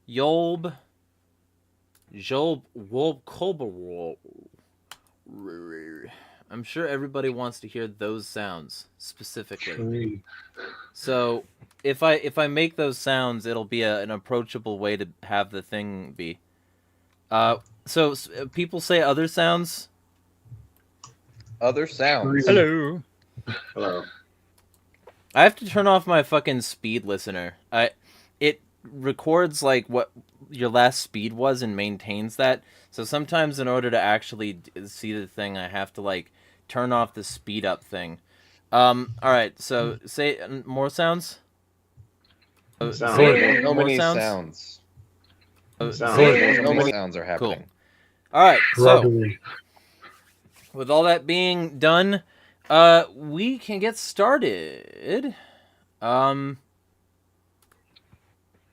Yolb, Wob, Kolber. I'm sure everybody wants to hear those sounds specifically. Tree. So if I make those sounds, it'll be an approachable way to have the thing be. So people say other sounds. Other sounds. Tree. Hello. Hello. I have to turn off my fucking speed listener. It records like what your last speed was and maintains that. So sometimes in order to actually see the thing, I have to like turn off the speed up thing. All right. So say more sounds. Sounds. Say So more many sounds. sounds. Sounds. Say So more. many sounds are happening. Cool. All right. So Shrubbery. with all that being done, we can get started.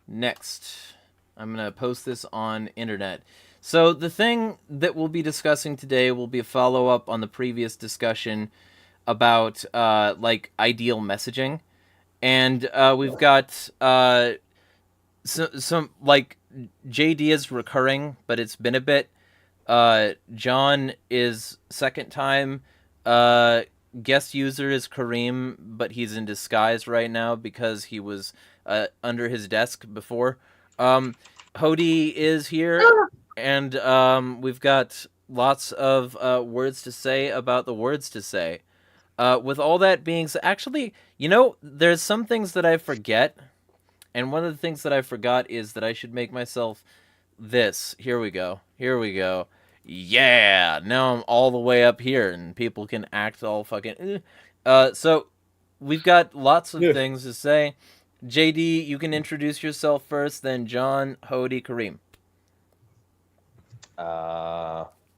Next, I'm gonna post this on internet. So the thing that we'll be discussing today will be a follow up on the previous discussion about like ideal messaging, and we've got some like JD is recurring, but it's been a bit. John is second time. Guest user is Kareem, but he's in disguise right now because he was under his desk before. Hody is here, and we've got lots of words to say about the words to say. With all that being said, actually, there's some things that I forget, and one of the things that I forgot is that I should make myself this. Here we go. Yeah, now I'm all the way up here, and people can act all fucking. So we've got lots of things to say. JD, you can introduce yourself first, then John, Hody, Kareem.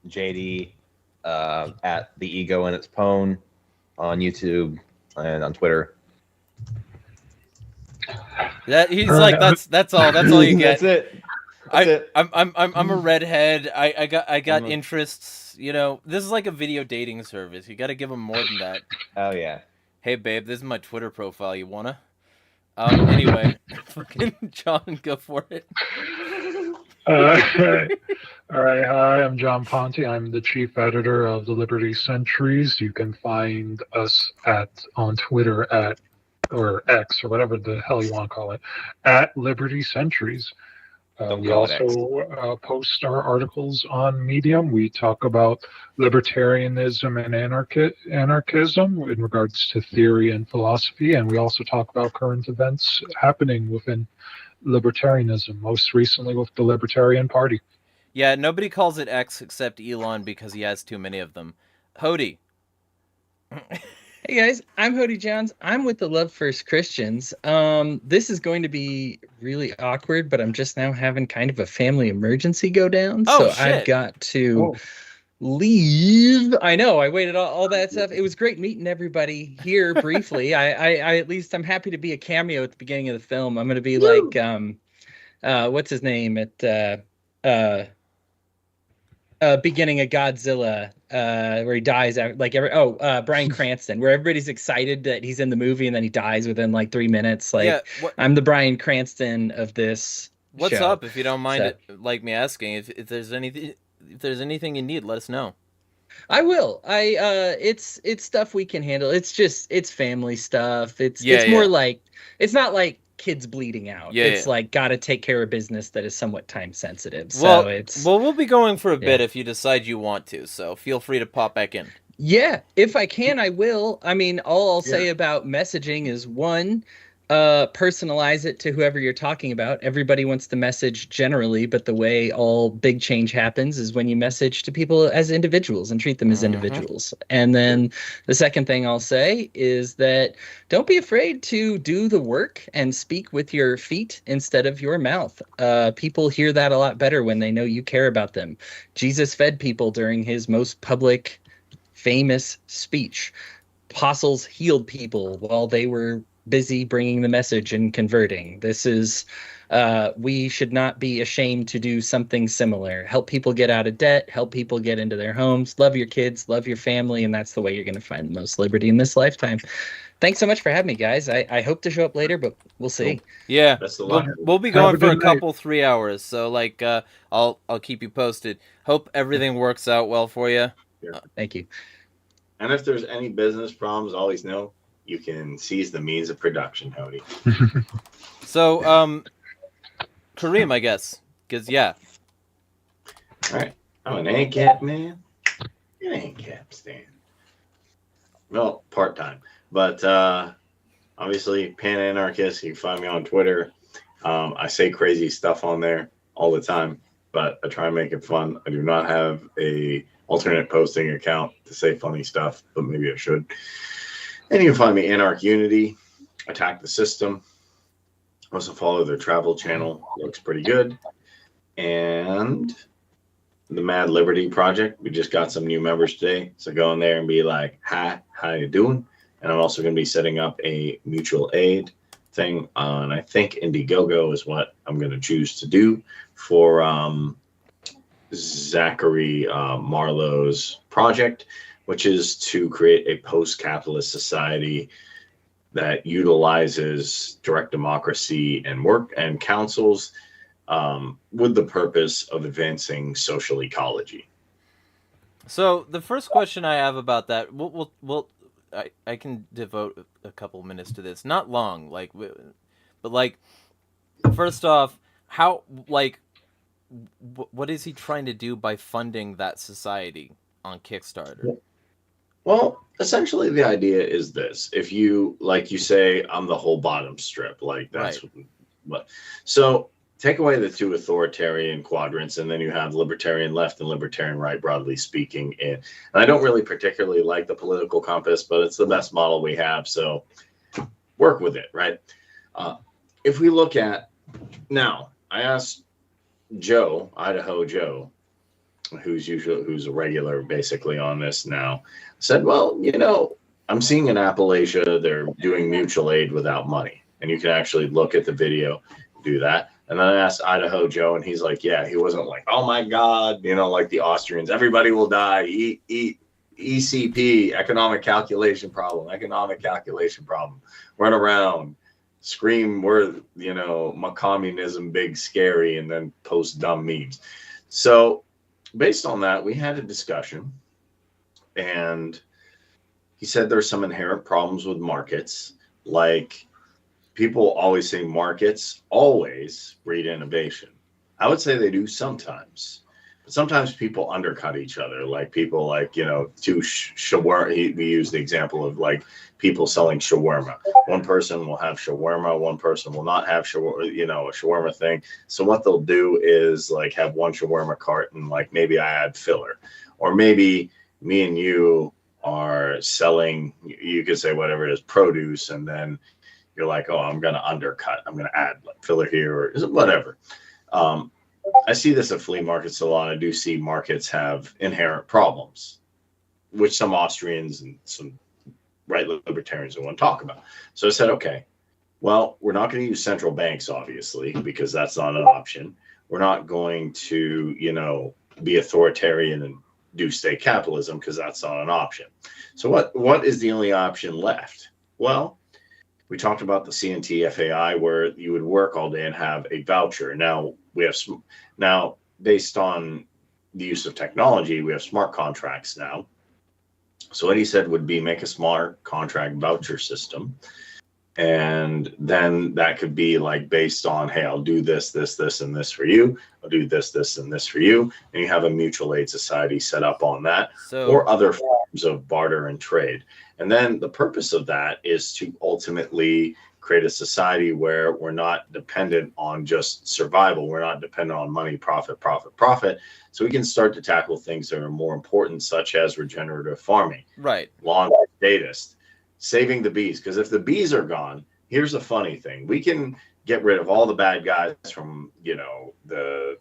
JD at the ego and its pwn on YouTube and on Twitter. That he's like that's all you get. That's it. That's it. I'm a redhead. I got interests. This is like a video dating service. You got to give them more than that. Oh yeah. Hey babe, this is my Twitter profile. You wanna? Anyway, fucking John, go for it. All right. Hi, I'm John Ponte. I'm the chief editor of the Liberty Centuries. You can find us on Twitter or X or whatever the hell you want to call it, at Liberty Centuries. We also post our articles on Medium. We talk about libertarianism and anarchism in regards to theory and philosophy, and we also talk about current events happening within libertarianism, most recently with the Libertarian Party. Yeah, nobody calls it X except Elon because he has too many of them. Hody. Hey guys, I'm Hody Johns. I'm with the Love First Christians. This is going to be really awkward, but I'm just now having kind of a family emergency go down. Oh, so shit. I've got to leave. I know, I waited all that stuff. It was great meeting everybody here briefly. I at least I'm happy to be a cameo at the beginning of the film. I'm gonna be like what's his name at beginning of Godzilla, where he dies Bryan Cranston, where everybody's excited that he's in the movie and then he dies within like 3 minutes. I'm the Bryan Cranston of this. What's show. up? If you don't mind me asking, if there's anything you need, let us know. I will. It's stuff we can handle. It's family stuff. It's more like, it's not like kids bleeding out. It's like gotta take care of business that is somewhat time sensitive. So we'll be going for a bit if you decide you want to. So feel free to pop back in. Yeah, if I can, I will. I mean, all I'll say about messaging is one, personalize it to whoever you're talking about. Everybody wants to message generally, but the way all big change happens is when you message to people as individuals and treat them as individuals. And then the second thing I'll say is that don't be afraid to do the work and speak with your feet instead of your mouth. People hear that a lot better when they know you care about them. Jesus fed people during his most public, famous speech. Apostles healed people while they were busy bringing the message and converting. This is We should not be ashamed to do something similar. Help people get out of debt, help people get into their homes, love your kids, love your family, and that's the way you're going to find the most liberty in this lifetime. Thanks so much for having me, guys. I hope to show up later, but we'll see. Yeah, Best of we'll, luck. we'll be Have going a for a good night. couple 3 hours, so like I'll keep you posted. Hope everything works out well for you. Thank you. And if there's any business problems, always know you can seize the means of production, Howdy. So Kareem, I guess, because yeah, All right. I'm an ANCAP man. An ANCAP stand. Well, part-time. But obviously, Pan-Anarchist. You can find me on Twitter. I say crazy stuff on there all the time, but I try and make it fun. I do not have a alternate posting account to say funny stuff, but maybe I should. And you can find me Anarch Unity, Attack the System. Also follow their travel channel. Looks pretty good. And the Mad Liberty Project. We just got some new members today. So go in there and be like, hi, how you doing? And I'm also going to be setting up a mutual aid thing on, I think, Indiegogo is what I'm going to choose to do for Zachary Marlowe's project, which is to create a post-capitalist society that utilizes direct democracy and work and councils with the purpose of advancing social ecology. So the first question I have about that, I can devote a couple minutes to this, not long, but like, first off, how, like, what is he trying to do by funding that society on Kickstarter? Well, essentially the idea is this: if you, like you say, I'm the whole bottom strip, like that's Right. what. So take away the two authoritarian quadrants, and then you have libertarian left and libertarian right, broadly speaking. And I don't really particularly like the political compass, but it's the best model we have, so work with it, right? If we look at now, I asked Joe, Idaho Joe, who's a regular basically on this now, said, well, you know, I'm seeing in Appalachia they're doing mutual aid without money, and you can actually look at the video, do that. And then I asked Idaho Joe, and he's like, yeah, he wasn't like, oh my God, you know, like the Austrians, everybody will die, eat ECP, economic calculation problem, run around, scream, we're, you know, my communism big scary, and then post dumb memes. So based on that, we had a discussion, and he said there's some inherent problems with markets. Like, people always say markets always breed innovation. I would say they do sometimes. But sometimes people undercut each other. Like people like, you know, shawarma. We use the example of like people selling shawarma. One person will have shawarma, one person will not have shawarma, you know, a shawarma thing. So what they'll do is like have one shawarma cart and like maybe I add filler. Or maybe me and you are selling, you could say whatever it is, produce, and then you're like, oh, I'm going to undercut. I'm going to add like filler here or whatever. I see this at flea markets a lot. I do see markets have inherent problems, which some Austrians and some right libertarians don't want to talk about. So I said, okay, well, we're not going to use central banks, obviously, because that's not an option. We're not going to, you know, be authoritarian and do state capitalism because that's not an option. So what is the only option left? Well, we talked about the CNT FAI, where you would work all day and have a voucher. Now based on the use of technology, we have smart contracts now. So what he said would be make a smart contract voucher system. And then that could be like based on, hey, I'll do this, this, this, and this for you. I'll do this, this, and this for you. And you have a mutual aid society set up on that, or other forms of barter and trade. And then the purpose of that is to ultimately create a society where we're not dependent on just survival. We're not dependent on money, profit. So we can start to tackle things that are more important, such as regenerative farming, Right, lawn datist, saving the bees. Because if the bees are gone, here's the funny thing: we can get rid of all the bad guys from, you know, the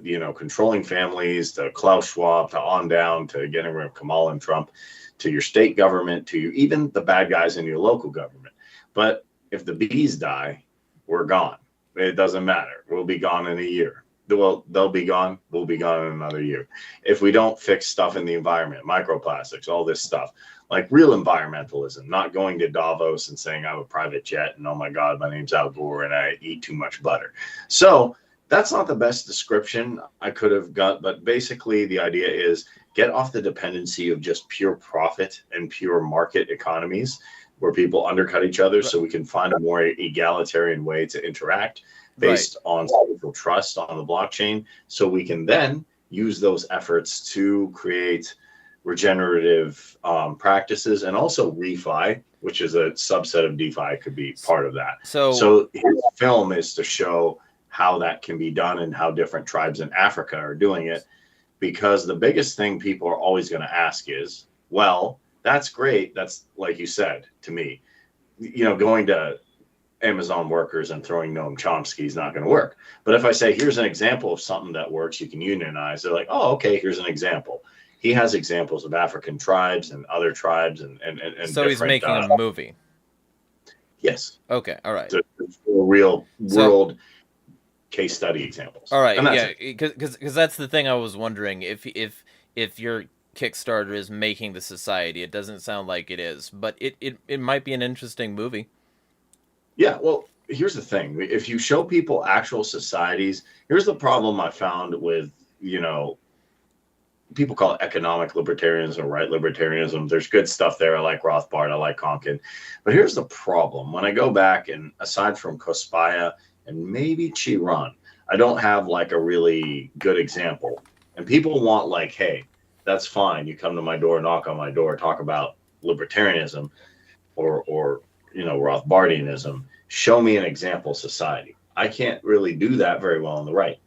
you know, controlling families, to Klaus Schwab, to on down to getting rid of Kamala and Trump, to your state government, to even the bad guys in your local government. But if the bees die, we're gone. It doesn't matter. We'll be gone in a year. They'll be gone. We'll be gone in another year. If we don't fix stuff in the environment, microplastics, all this stuff, like real environmentalism, not going to Davos and saying I have a private jet and oh my God, my name's Al Gore and I eat too much butter. So that's not the best description I could have got, but basically the idea is get off the dependency of just pure profit and pure market economies where people undercut each other, so we can find a more egalitarian way to interact based on social trust on the blockchain, so we can then use those efforts to create regenerative practices, and also refi, which is a subset of DeFi, could be part of that. So his film is to show how that can be done and how different tribes in Africa are doing it, because the biggest thing people are always going to ask is, well, that's great. That's, like you said to me, going to Amazon workers and throwing Noam Chomsky is not going to work. But if I say, here's an example of something that works, you can unionize, they're like, oh, okay, here's an example. He has examples of African tribes and other tribes and so he's making a movie. Yes. Okay. All right. Real world case study examples. All right. Yeah. Because that's the thing I was wondering, if your Kickstarter is making the society. It doesn't sound like it is, but it might be an interesting movie. Yeah, well, here's the thing. If you show people actual societies, here's the problem I found with, people call it economic libertarianism or right libertarianism. There's good stuff there. I like Rothbard. I like Konkin. But here's the problem. When I go back, and aside from Kospaya and maybe Chiron, I don't have like a really good example. And people want like, hey, that's fine. You come to my door, knock on my door, talk about libertarianism or Rothbardianism. Show me an example society. I can't really do that very well on the right,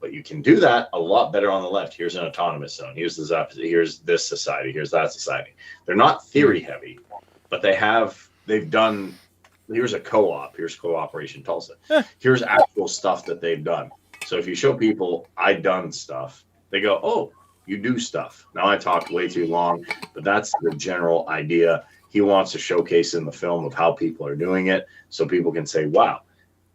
but you can do that a lot better on the left. Here's an autonomous zone. Here's this society. Here's that society. They're not theory heavy, but they've done. Here's a co-op. Here's Cooperation Tulsa. Here's actual stuff that they've done. So if you show people I done stuff, they go, oh, you do stuff. Now I talked way too long, but that's the general idea. He wants to showcase in the film of how people are doing it, so people can say, wow,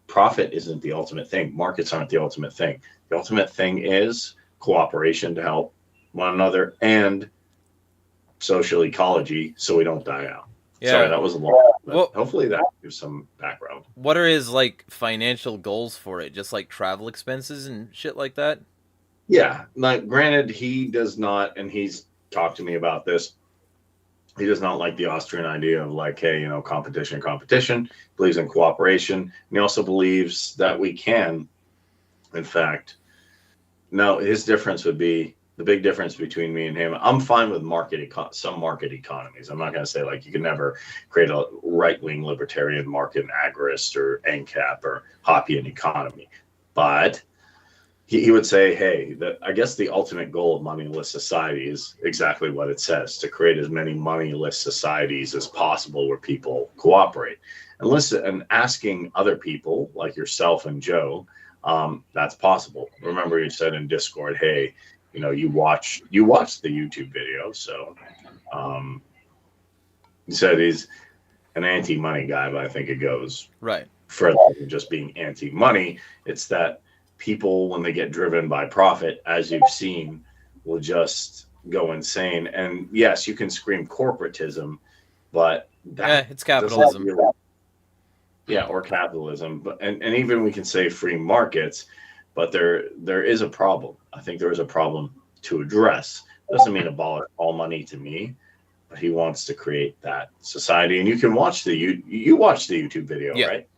profit isn't the ultimate thing. Markets aren't the ultimate thing. The ultimate thing is cooperation to help one another and social ecology, so we don't die out. Yeah. Sorry, that was a lot. Well, hopefully that gives some background. What are his financial goals for it? Just like travel expenses and shit like that? Yeah, granted, he does not, and he's talked to me about this. He does not like the Austrian idea of hey, competition. He believes in cooperation. And he also believes that we can, in fact, now his difference would be, the big difference between me and him, I'm fine with some market economies. I'm not going to say you can never create a right-wing libertarian market agrarist or ANCAP or Hoppian economy. But he would say, hey, I guess the ultimate goal of moneyless society is exactly what it says, to create as many moneyless societies as possible where people cooperate. And listen, and asking other people like yourself and Joe, that's possible. Remember, you said in Discord, hey, you watched the YouTube video. So you said he's an anti-money guy, but I think it goes further than just being anti-money. It's that people, when they get driven by profit, as you've seen, will just go insane. And yes, you can scream corporatism, but it's capitalism. Or capitalism. But and even we can say free markets, but there is a problem. I think there is a problem to address. Doesn't mean abolish all money to me, but he wants to create that society. And you can watch you watched the YouTube video, right?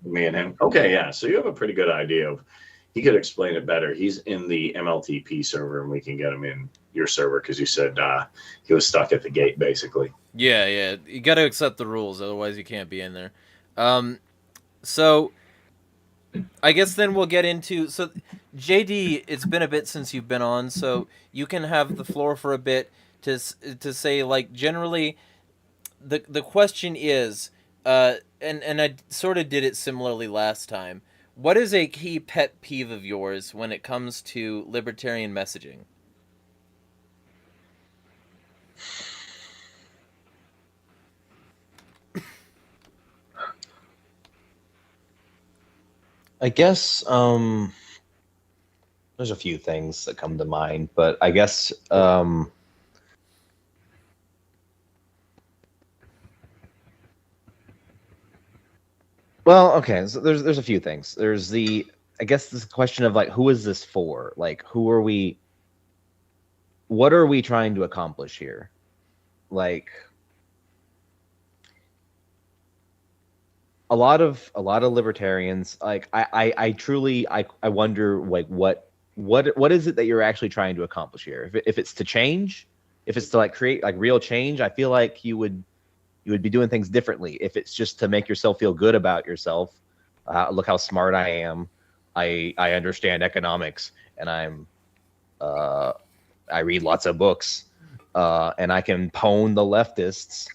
Me and him. Okay, yeah. So you have a pretty good idea of. He could explain it better. He's in the MLTP server, and we can get him in your server because you said he was stuck at the gate, basically. Yeah. You got to accept the rules, otherwise you can't be in there. So I guess then we'll get into... So, JD, it's been a bit since you've been on, so you can have the floor for a bit to say, generally, the question is, and I sort of did it similarly last time, what is a key pet peeve of yours when it comes to libertarian messaging? I guess there's a few things that come to mind, but I guess well, okay, so there's a few things. There's I guess this question of like, who is this for? Like, what are we trying to accomplish here? Like, a lot of libertarians, like I truly I wonder like what is it that you're actually trying to accomplish here? If it's to change, if it's to like create like real change, I feel like you would be doing things differently. If it's just to make yourself feel good about yourself, look how smart I am. I understand economics, and I read lots of books, and I can pwn the leftists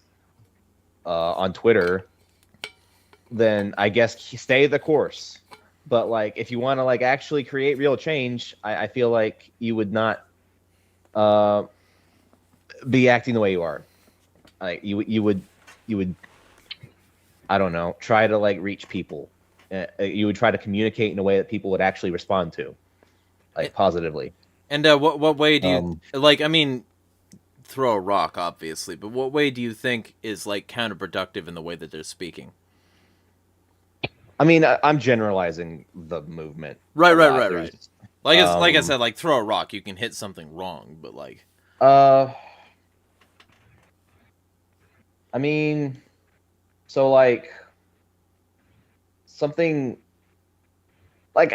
on Twitter. Then I guess stay the course. But like, if you want to like actually create real change, I feel like you would not be acting the way you are. Like you would I don't know, try to like reach people. You would try to communicate in a way that people would actually respond to, like positively. And what way do you like? I mean, throw a rock, obviously, but what way do you think is like counterproductive in the way that they're speaking? I mean, I'm generalizing the movement. Right. Like I said, like throw a rock, you can hit something wrong, but like. I mean, so like something like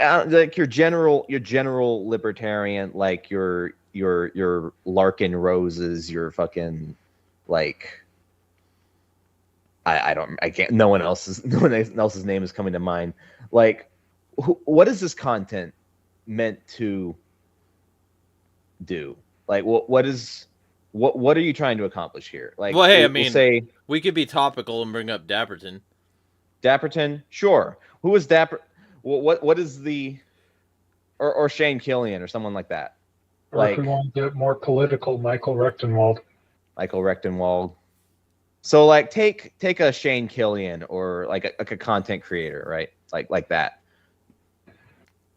your general libertarian, like your Larkin Roses, your fucking like. I can't. No one else's name is coming to mind. Like, what is this content meant to do? Like, what are you trying to accomplish here? Like, well, hey, I mean, we could be topical and bring up Dapperton. Dapperton, sure. Who is Dapper? What is the or Shane Killian or someone like that? Or like, if we want to get more political, Michael Rechtenwald. So like take a Shane Killian or like a content creator, right? Like that.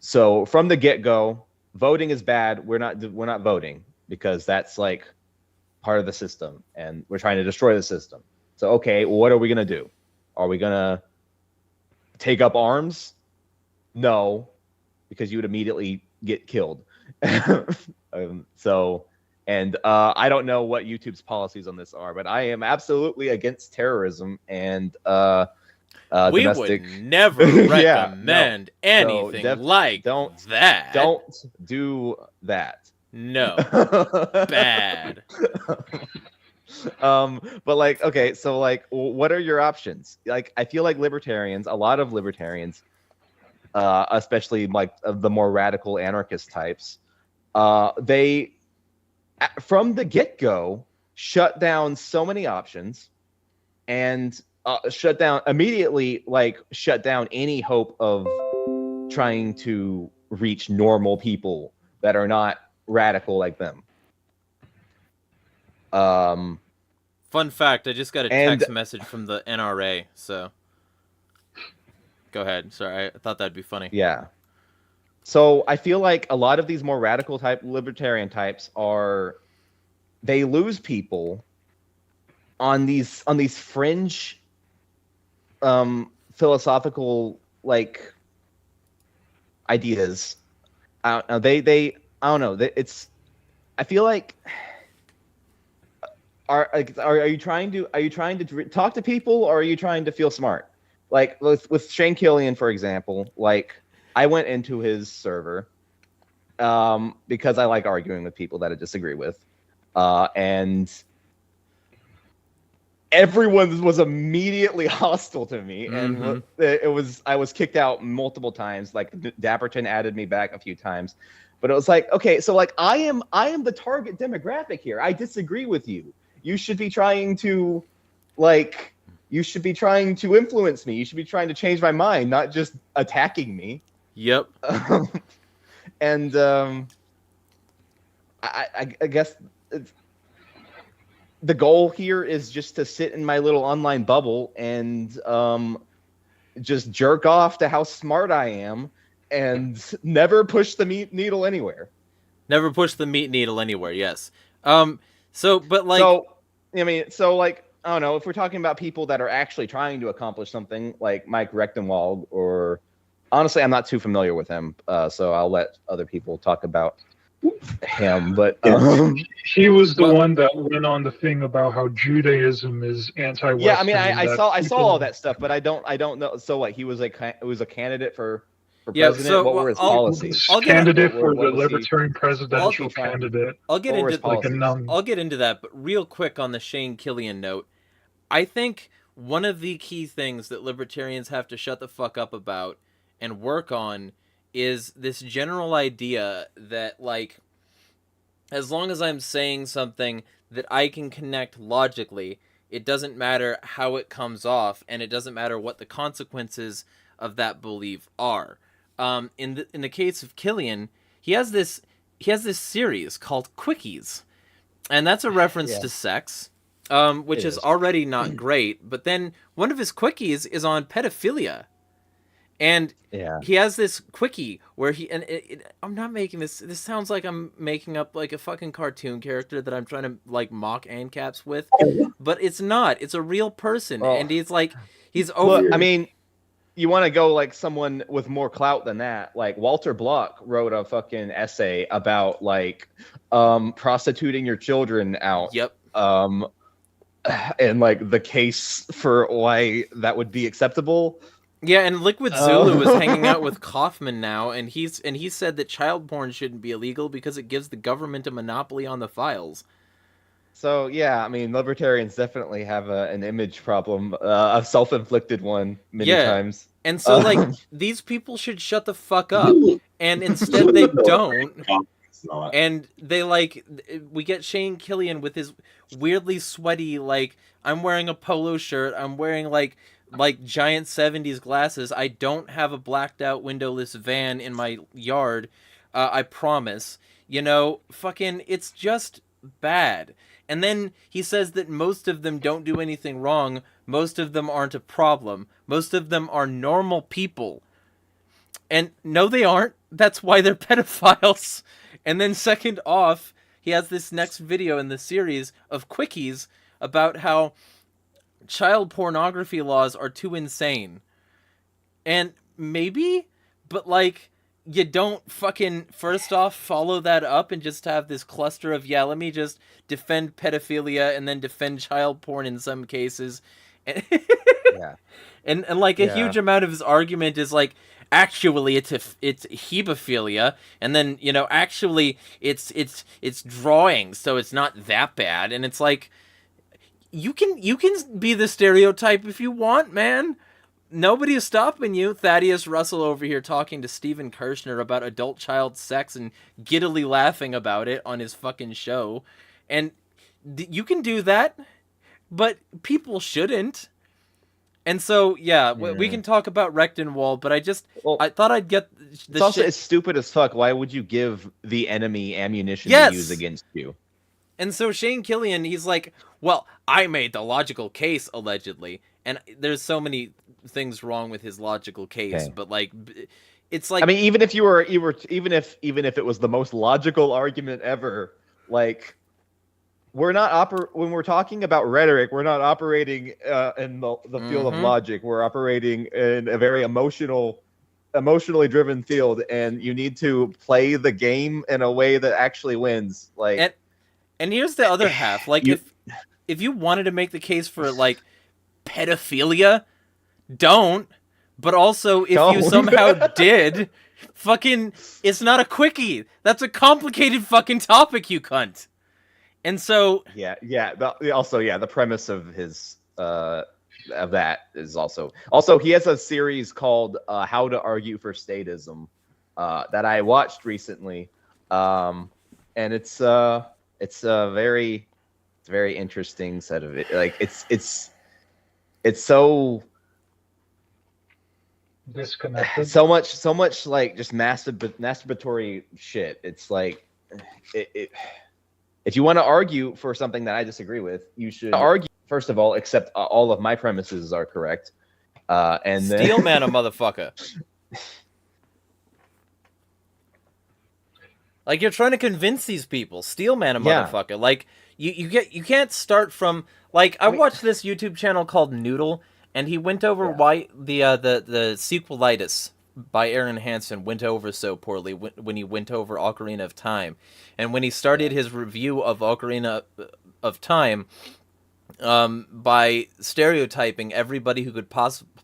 So from the get-go, voting is bad. We're not voting because that's like part of the system and we're trying to destroy the system. So okay, well, what are we going to do? Are we going to take up arms? No, because you would immediately get killed. And I don't know what YouTube's policies on this are, but I am absolutely against terrorism and we domestic. would never recommend anything like that. Don't do that. No. Bad. But like, okay, so like, what are your options? Like, I feel like a lot of libertarians, especially like the more radical anarchist types, they from the get-go shut down so many options and shut down any hope of trying to reach normal people that are not radical like them. Fun fact, I just got a text message from the NRA, so go ahead. Sorry, I thought that'd be funny. Yeah. So I feel like a lot of these more radical type libertarian types they lose people on these fringe philosophical like ideas. I don't know. I feel like are you trying to talk to people or are you trying to feel smart? Like with Shane Killian, for example, like I went into his server because I like arguing with people that I disagree with. And everyone was immediately hostile to me, and I was kicked out multiple times. Like Dapperton added me back a few times, but it was like, okay, so like I am the target demographic here. I disagree with you. You should be trying to influence me. You should be trying to change my mind, not just attacking me. Yep. And I guess the goal here is just to sit in my little online bubble and just jerk off to how smart I am and never push the needle anywhere. Never push the meat needle anywhere. Yes. But like, So I mean, so like, I don't know, if we're talking about people that are actually trying to accomplish something, like Mike Rechtenwald, or honestly, I'm not too familiar with him, so I'll let other people talk about him. But he was the well- one that went on the thing about how Judaism is anti-Western. yeah, I mean, I and saw people- all that stuff, but I don't know. So what? He was a candidate for Yeah, president. so, what well, were his I'll- policies? I'll get candidate What for the was he- Libertarian presidential I'll- candidate. I'll get What were his into Like a policies? nun. I'll get into that, but real quick on the Shane Killian note, I think one of the key things that libertarians have to shut the fuck up about and work on is this general idea that, like, as long as I'm saying something that I can connect logically, it doesn't matter how it comes off, and it doesn't matter what the consequences of that belief are. In the case of Killian, he has this series called Quickies, and that's a reference Yeah. to sex, which It is is. already not great. But then one of his quickies is on pedophilia, and Yeah. he has this quickie where I'm not making this. This sounds like I'm making up like a fucking cartoon character that I'm trying to like mock ANCAPs with, but it's not. It's a real person, Well, and he's over. Look, I mean, you want to go like someone with more clout than that. Like Walter Block wrote a fucking essay about like prostituting your children out. Yep. And like the case for why that would be acceptable. Yeah, and Liquid Zulu is hanging out with Kaufman now, and he said that child porn shouldn't be illegal because it gives the government a monopoly on the files. So yeah, I mean, libertarians definitely have an image problem, a self-inflicted one many times. And so, like, these people should shut the fuck up, and instead they don't. And they we get Shane Killian with his weirdly sweaty, like, I'm wearing a polo shirt, I'm wearing like giant 70s glasses, I don't have a blacked out windowless van in my yard, I promise. You know, fucking, it's just bad. And then he says that most of them don't do anything wrong, most of them aren't a problem, most of them are normal people. And no, they aren't. That's why they're pedophiles. And then second off, he has this next video in the series of quickies about how child pornography laws are too insane. And maybe, but like, you don't fucking first off follow that up and just have this cluster of, yeah, let me just defend pedophilia and then defend child porn in some cases. Yeah. And like a huge amount of his argument is like, actually it's hebephilia, and then, you know, actually it's drawing, so it's not that bad. And it's like, you can be the stereotype if you want, man. Nobody is stopping you. Thaddeus Russell over here talking to Stephen Kirshner about adult child sex and giddily laughing about it on his fucking show. And you can do that, but people shouldn't. And so, yeah, we can talk about Rechtenwald, but I thought I'd get It's also it's stupid as fuck. Why would you give the enemy ammunition Yes! to use against you? And so Shane Killian, he's like, well, I made the logical case, allegedly. And there's so many things wrong with his logical case, Okay. but like, it's like, I mean, even if even if it was the most logical argument ever, like, we're not when we're talking about rhetoric, we're not operating in the field of logic. We're operating in a very emotionally driven field, and you need to play the game in a way that actually wins. Like, and here's the other half. Like, if you wanted to make the case for like pedophilia, don't. But also, if you somehow did, fucking, it's not a quickie. That's a complicated fucking topic, you cunt. And so the premise of his of that is also he has a series called How to Argue for Statism that I watched recently, and it's a very interesting set of it. Like, it's so Disconnected. so much like just masturbatory shit. It's like if you want to argue for something that I disagree with, you should argue, first of all, accept all of my premises are correct, And then Steel man a motherfucker. Like, you're trying to convince these people. Steel man a Yeah. motherfucker. Like, you can't start from, like, I watched this YouTube channel called Noodle, and he went over why the sequelitis by Aaron Hansen went over so poorly when he went over Ocarina of Time. And when he started his review of Ocarina of Time, by stereotyping everybody who could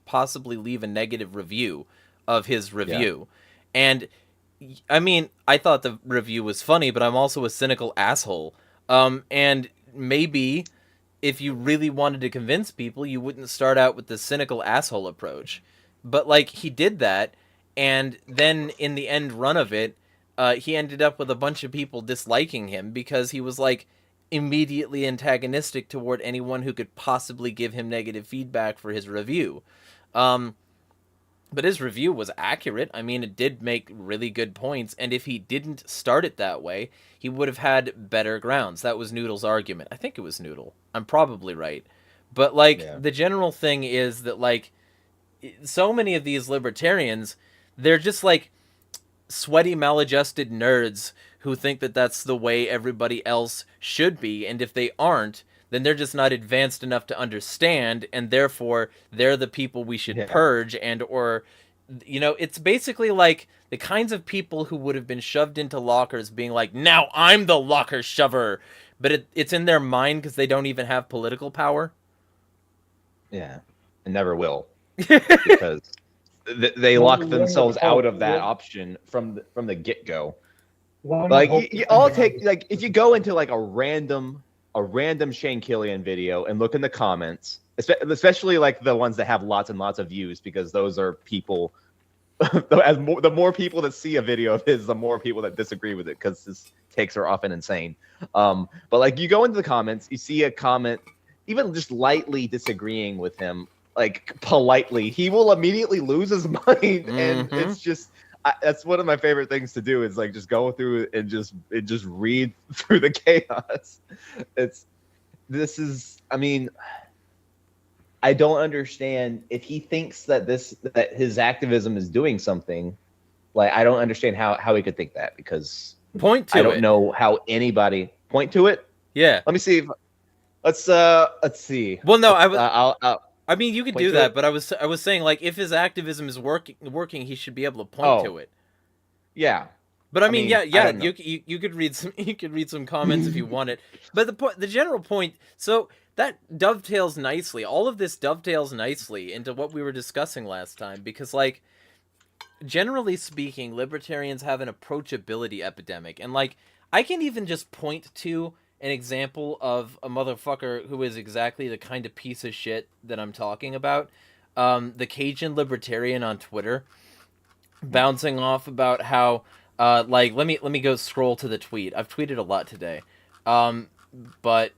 possibly leave a negative review of his review. And I mean, I thought the review was funny, but I'm also a cynical asshole. And maybe if you really wanted to convince people, you wouldn't start out with the cynical asshole approach. But, like, he did that, and then in the end run of it, he ended up with a bunch of people disliking him because he was, like, immediately antagonistic toward anyone who could possibly give him negative feedback for his review. But his review was accurate. I mean, it did make really good points, and if he didn't start it that way, he would have had better grounds. That was Noodle's argument. I think it was Noodle. I'm probably right. But, like, the general thing is that, like, so many of these libertarians, they're just, like, sweaty, maladjusted nerds who think that that's the way everybody else should be, and if they aren't, then they're just not advanced enough to understand, and therefore they're the people we should purge, and or, you know, it's basically like the kinds of people who would have been shoved into lockers being like, now I'm the locker shover, but it's in their mind because they don't even have political power. Yeah, and never will, because they lock themselves out of that option from the get-go. Like, you all take, like, if you go into like a random Shane Killian video and look in the comments, especially like the ones that have lots and lots of views, because those are people. The more people that see a video of his, the more people that disagree with it, because his takes are often insane. But like, you go into the comments, you see a comment, even just lightly disagreeing with him, like politely, he will immediately lose his mind, and it's just. That's one of my favorite things to do, is like just go through and just read through the chaos. I mean, I don't understand if he thinks that his activism is doing something. Like, I don't understand how he could think that, because I don't know how anybody point to it. Yeah. Let me see. Let's see. Well, no, I mean, you could do that, but I was saying, like, if his activism is working, he should be able to point to it. Yeah. But I mean, you could read some comments if you wanted. But the general point, so that dovetails nicely. All of this dovetails nicely into what we were discussing last time, because, like, generally speaking, libertarians have an approachability epidemic, and, like, I can even just point to an example of a motherfucker who is exactly the kind of piece of shit that I'm talking about. The Cajun Libertarian on Twitter, bouncing off about how, like, let me go scroll to the tweet. I've tweeted a lot today, but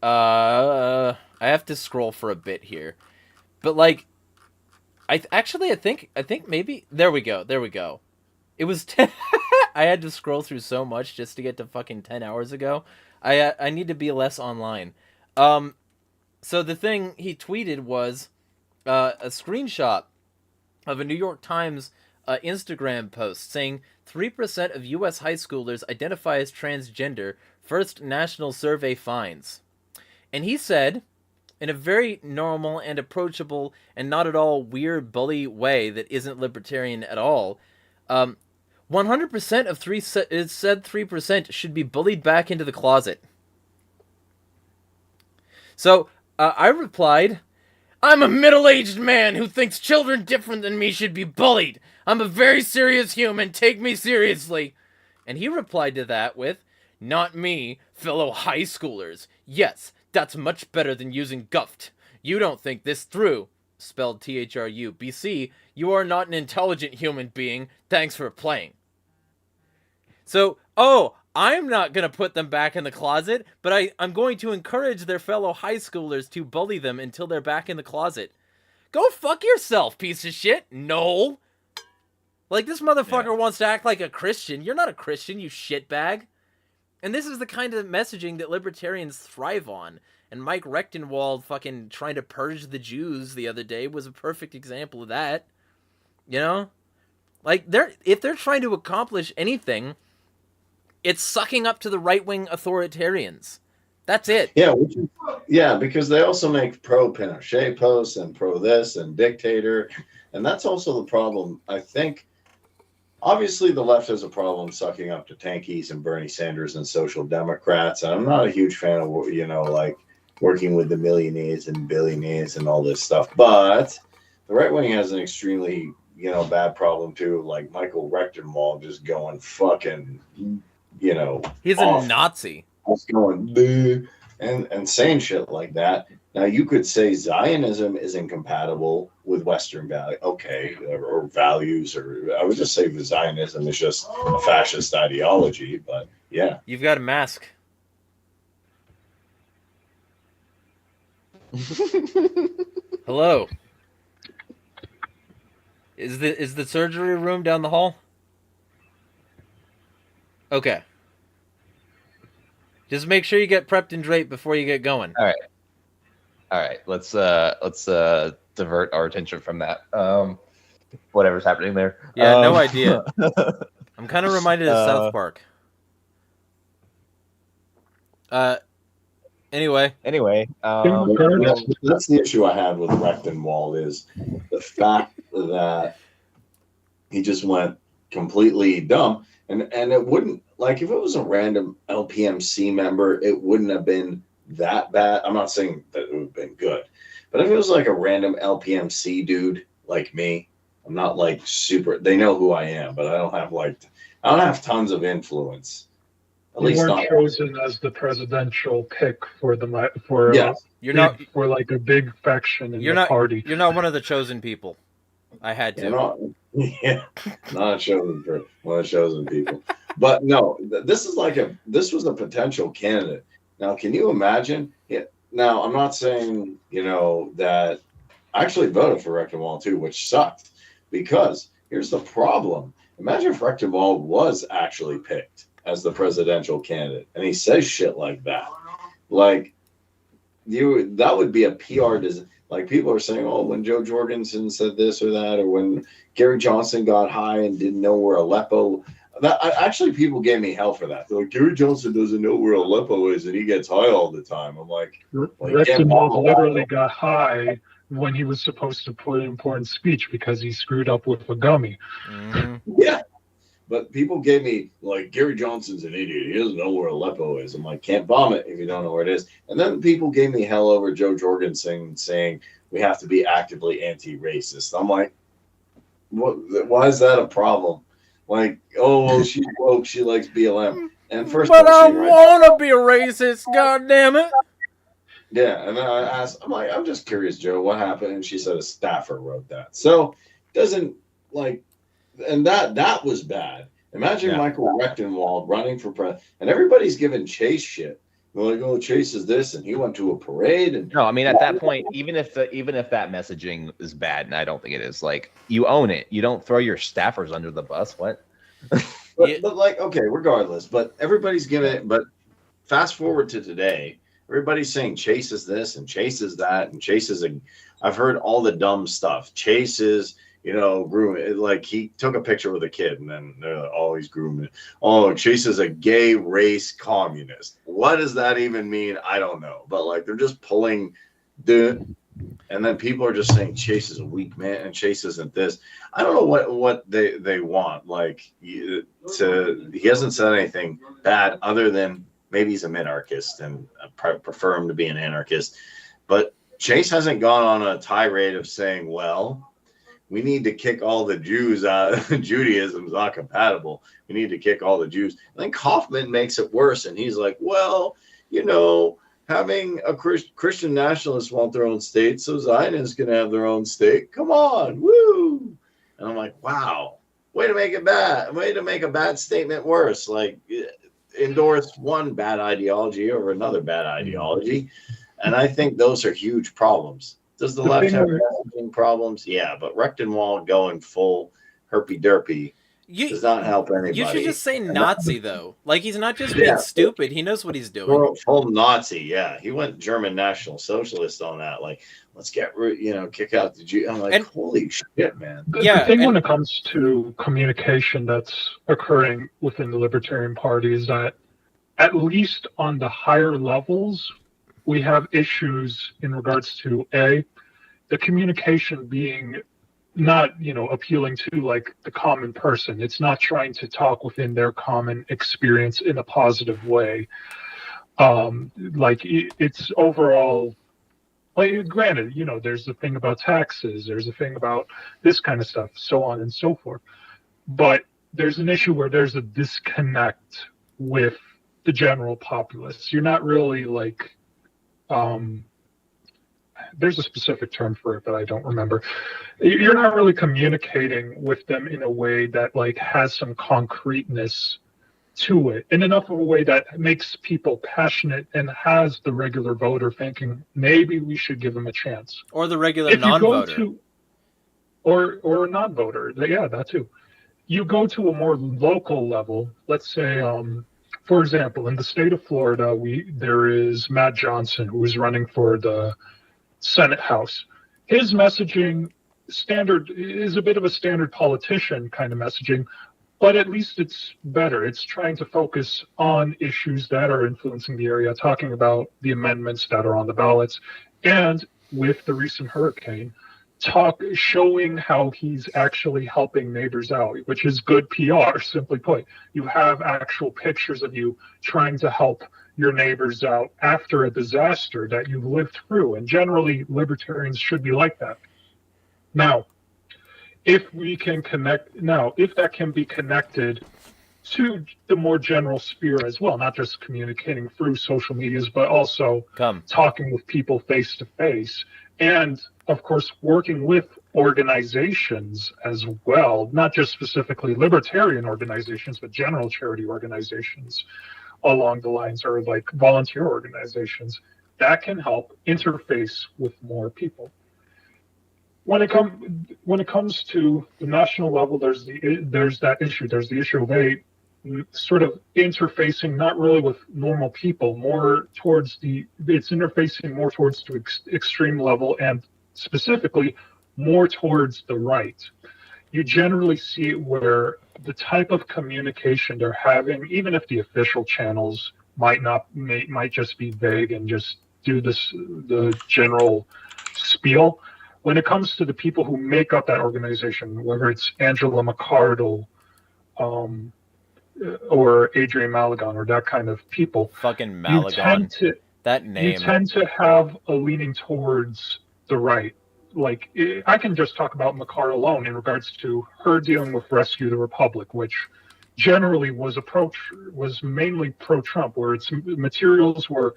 I have to scroll for a bit here. But, like, I think maybe there we go. It was 10. I had to scroll through so much just to get to fucking 10 hours ago. I need to be less online. So the thing he tweeted was a screenshot of a New York Times Instagram post saying 3% of U.S. high schoolers identify as transgender, first national survey finds. And he said, in a very normal and approachable and not at all weird bully way that isn't libertarian at all, 100% of said 3% should be bullied back into the closet. So, I replied, I'm a middle-aged man who thinks children different than me should be bullied. I'm a very serious human, take me seriously. And he replied to that with, not me, fellow high schoolers. Yes, that's much better than using guffed. You don't think this through. Spelled THRU. BC, you are not an intelligent human being. Thanks for playing. So, I'm not going to put them back in the closet, but I'm going to encourage their fellow high schoolers to bully them until they're back in the closet. Go fuck yourself, piece of shit. No. Like, this motherfucker wants to act like a Christian. You're not a Christian, you shitbag. And this is the kind of messaging that libertarians thrive on. And Mike Rechtenwald fucking trying to purge the Jews the other day was a perfect example of that. You know? Like, if they're trying to accomplish anything, it's sucking up to the right-wing authoritarians. That's it. Yeah, because they also make pro-Pinochet posts and pro-this and dictator. And that's also the problem, I think. Obviously, the left has a problem sucking up to tankies and Bernie Sanders and social democrats. And I'm not a huge fan of, like working with the millionaires and billionaires and all this stuff. But the right wing has an extremely, bad problem too. Like Michael Rechtenwald just going fucking, he's a Nazi. Just going bleh, and saying shit like that. Now you could say Zionism is incompatible with Western value, or values, or I would just say Zionism is just a fascist ideology. But yeah, you've got a mask. Hello. Is the surgery room down the hall? Okay. Just make sure you get prepped and draped before you get going. All right. Let's divert our attention from that. Whatever's happening there. Yeah, no idea. I'm kind of reminded of South Park. Anyway, that's the issue I had with Rechtenwald is the fact that he just went completely dumb, and it wouldn't, like, if it was a random LPMC member, it wouldn't have been that bad. I'm not saying that it would have been good, but if it was like a random LPMC dude like me, I'm not like super. They know who I am, but I don't have tons of influence. At You least weren't not chosen as the presidential pick for you're not for like a big faction in the not party. You're not one of the chosen people. I had to. not a chosen one of the chosen people. But no, this was a potential candidate. Now, can you imagine? Yeah. Now, I'm not saying that I actually voted for Rechtenwald too, which sucked, because here's the problem. Imagine if Rechtenwald was actually picked as the presidential candidate, and he says shit like that. Like, that would be a PR design. Like, people are saying, oh, when Joe Jorgensen said this or that, or when Gary Johnson got high and didn't know where Aleppo. Actually, people gave me hell for that. They're like, Gary Johnson doesn't know where Aleppo is, and he gets high all the time. I'm like, Rechtenwald literally got high when he was supposed to put an important speech because he screwed up with a gummy. Mm-hmm. Yeah. But people gave me, like, Gary Johnson's an idiot. He doesn't know where Aleppo is. I'm like, can't bomb it if you don't know where it is. And then people gave me hell over Joe Jorgensen saying we have to be actively anti-racist. I'm like, why is that a problem? Like, oh, well, she's woke. She likes BLM. And first but of all, I want to be a racist, God damn it. Yeah, and then I asked, I'm just curious, Joe, what happened? And she said a staffer wrote that. So, doesn't, like, and that was bad. Imagine Michael Rechtenwald running for president, and everybody's giving Chase shit. They're like, oh, Chase is this, and he went to a parade. And no, I mean, at that point, even if that messaging is bad, and I don't think it is, like, you own it. You don't throw your staffers under the bus. What? but like, okay, regardless, but everybody's giving it. But fast forward to today, everybody's saying Chase is this and Chase is that, and Chase is I've heard all the dumb stuff. Chase is, grooming. Like, he took a picture with a kid, and then they're like, oh, he's grooming. Oh, Chase is a gay race communist. What does that even mean? I don't know. But, like, they're just pulling and then people are just saying Chase is a weak man and Chase isn't this. I don't know what they want. Like, he hasn't said anything bad other than maybe he's a minarchist, and I prefer him to be an anarchist. But Chase hasn't gone on a tirade of saying, well, we need to kick all the Jews out. Judaism's not compatible. We need to kick all the Jews. I think Kaufman makes it worse, and he's like, well, having a Christian nationalists want their own state, so Zionists can have their own state. Come on, woo! And I'm like, wow, way to make it bad. Way to make a bad statement worse. Like, endorse one bad ideology over another bad ideology. And I think those are huge problems. Does the left have messaging problems? Yeah, but Rechtenwald going full herpy-derpy Does not help anybody. You should just say Nazi though. Like he's not just Yeah. being stupid. He knows what he's doing. Full Nazi, yeah. He went German National Socialist on that. Like, let's kick out the Jew. I'm like, holy shit, man. The thing when it comes to communication that's occurring within the Libertarian Party is that at least on the higher levels, we have issues in regards to the communication being not, appealing to like the common person. It's not trying to talk within their common experience in a positive way. It's overall, like, granted, there's the thing about taxes, there's a thing about this kind of stuff, so on and so forth. But there's an issue where there's a disconnect with the general populace. You're not really like, there's a specific term for it that I don't remember. You're not really communicating with them in a way that like has some concreteness to it, in enough of a way that makes people passionate and has the regular voter thinking maybe we should give them a chance. Or the regular non-voter. Or a non-voter. Yeah, that too. You go to a more local level, let's say, for example, in the state of Florida, there is Matt Johnson, who is running for the Senate House. His messaging is a bit of a standard politician kind of messaging, but at least it's better. It's trying to focus on issues that are influencing the area, talking about the amendments that are on the ballots, and with the recent hurricane, showing how he's actually helping neighbors out, which is good PR, simply put. You have actual pictures of you trying to help your neighbors out after a disaster that you've lived through. And generally, libertarians should be like that. Now, if that can be connected to the more general sphere as well, not just communicating through social medias, but also talking with people face to face, and of course, working with organizations as well, not just specifically libertarian organizations, but general charity organizations along the lines, or like volunteer organizations, that can help interface with more people. When it comes to the national level, there's that issue. There's the issue of sort of interfacing not really with normal people, it's interfacing more towards the extreme level, and specifically more towards the right. You generally see it where the type of communication they're having, even if the official channels might just be vague and just do the general spiel. When it comes to the people who make up that organization, whether it's Angela McArdle, or Adrian Maligon, or that kind of people, fucking Maligon, that name. You tend to have a leaning towards the right. Like, I can just talk about McCarr alone in regards to her dealing with Rescue the Republic, which generally was mainly pro-Trump, where its materials were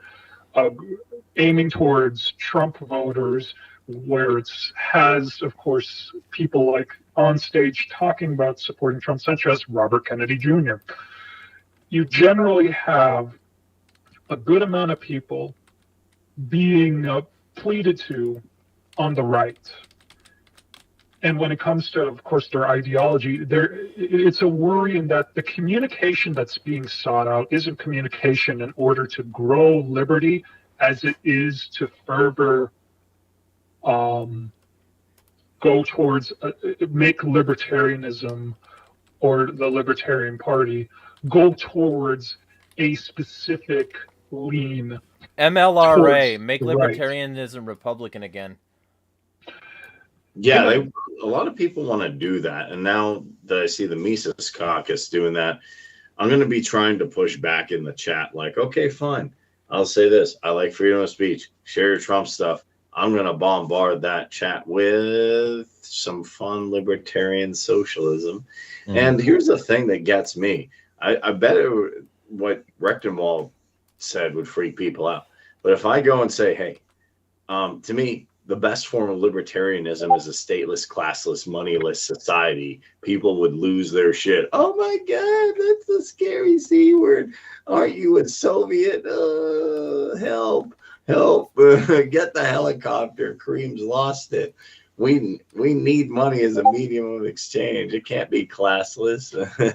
aiming towards Trump voters, where it has, of course, people like on stage talking about supporting Trump, such as Robert Kennedy Jr. You generally have a good amount of people being pleaded to on the right. And when it comes to, of course, their ideology, it's a worry in that the communication that's being sought out isn't communication in order to grow liberty, as it is to further go towards make libertarianism, or the Libertarian Party, go towards a specific lean. MLRA, make libertarianism Republican again. Yeah, a lot of people want to do that. And now that I see the Mises Caucus doing that, I'm going to be trying to push back in the chat. Like, okay, fine. I'll say this. I like freedom of speech. Share your Trump stuff. I'm going to bombard that chat with some fun libertarian socialism. And here's the thing that gets me. I bet what Rectenwald said would freak people out. But if I go and say, hey, to me, the best form of libertarianism is a stateless, classless, moneyless society, people would lose their shit. Oh my God, that's a scary C word. Aren't you a Soviet? Help. Get the helicopter. Kareem's lost it. we need money as a medium of exchange. It can't be classless.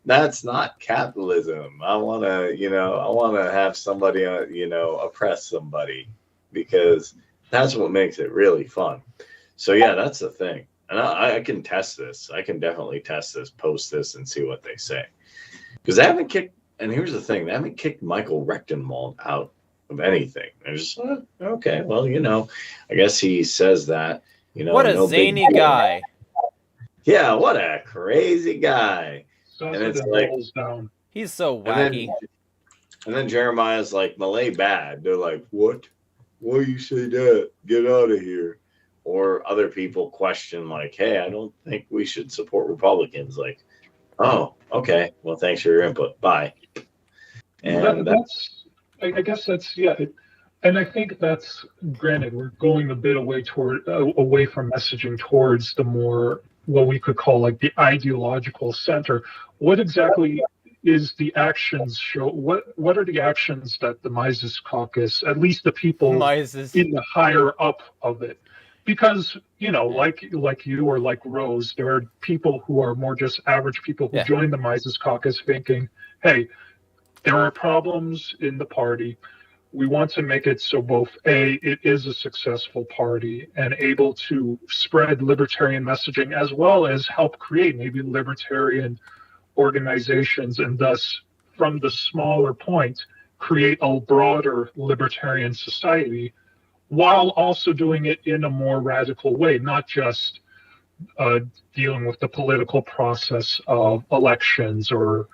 That's not capitalism. I want to have somebody, oppress somebody, because that's what makes it really fun. So yeah, that's the thing. And I can test this. I can definitely test this, post this, and see what they say. Because they haven't kicked, and here's the thing, they haven't kicked Michael Rechtenwald out of anything. They're just, okay, well, I guess he says that, What a no big zany deal. guy. Yeah, what a crazy guy. And it's like, like, down. He's so wacky. And then Jeremiah's like, Malay bad. They're like, what? Why you say that? Get out of here. Or other people question, like, hey, I don't think we should support Republicans. Like, oh, okay. Well, thanks for your input. Bye. And I guess that's, yeah. And I think that's, granted, we're going a bit away from messaging towards the more, what we could call like the ideological center. What exactly is the actions show? What are the actions that the Mises Caucus, at least the people in the higher up of it? Because, like you or like Rose, there are people who are more just average people who join the Mises Caucus thinking, hey, there are problems in the party. We want to make it so both it is a successful party and able to spread libertarian messaging, as well as help create maybe libertarian organizations, and thus from the smaller point create a broader libertarian society, while also doing it in a more radical way, not just dealing with the political process of elections or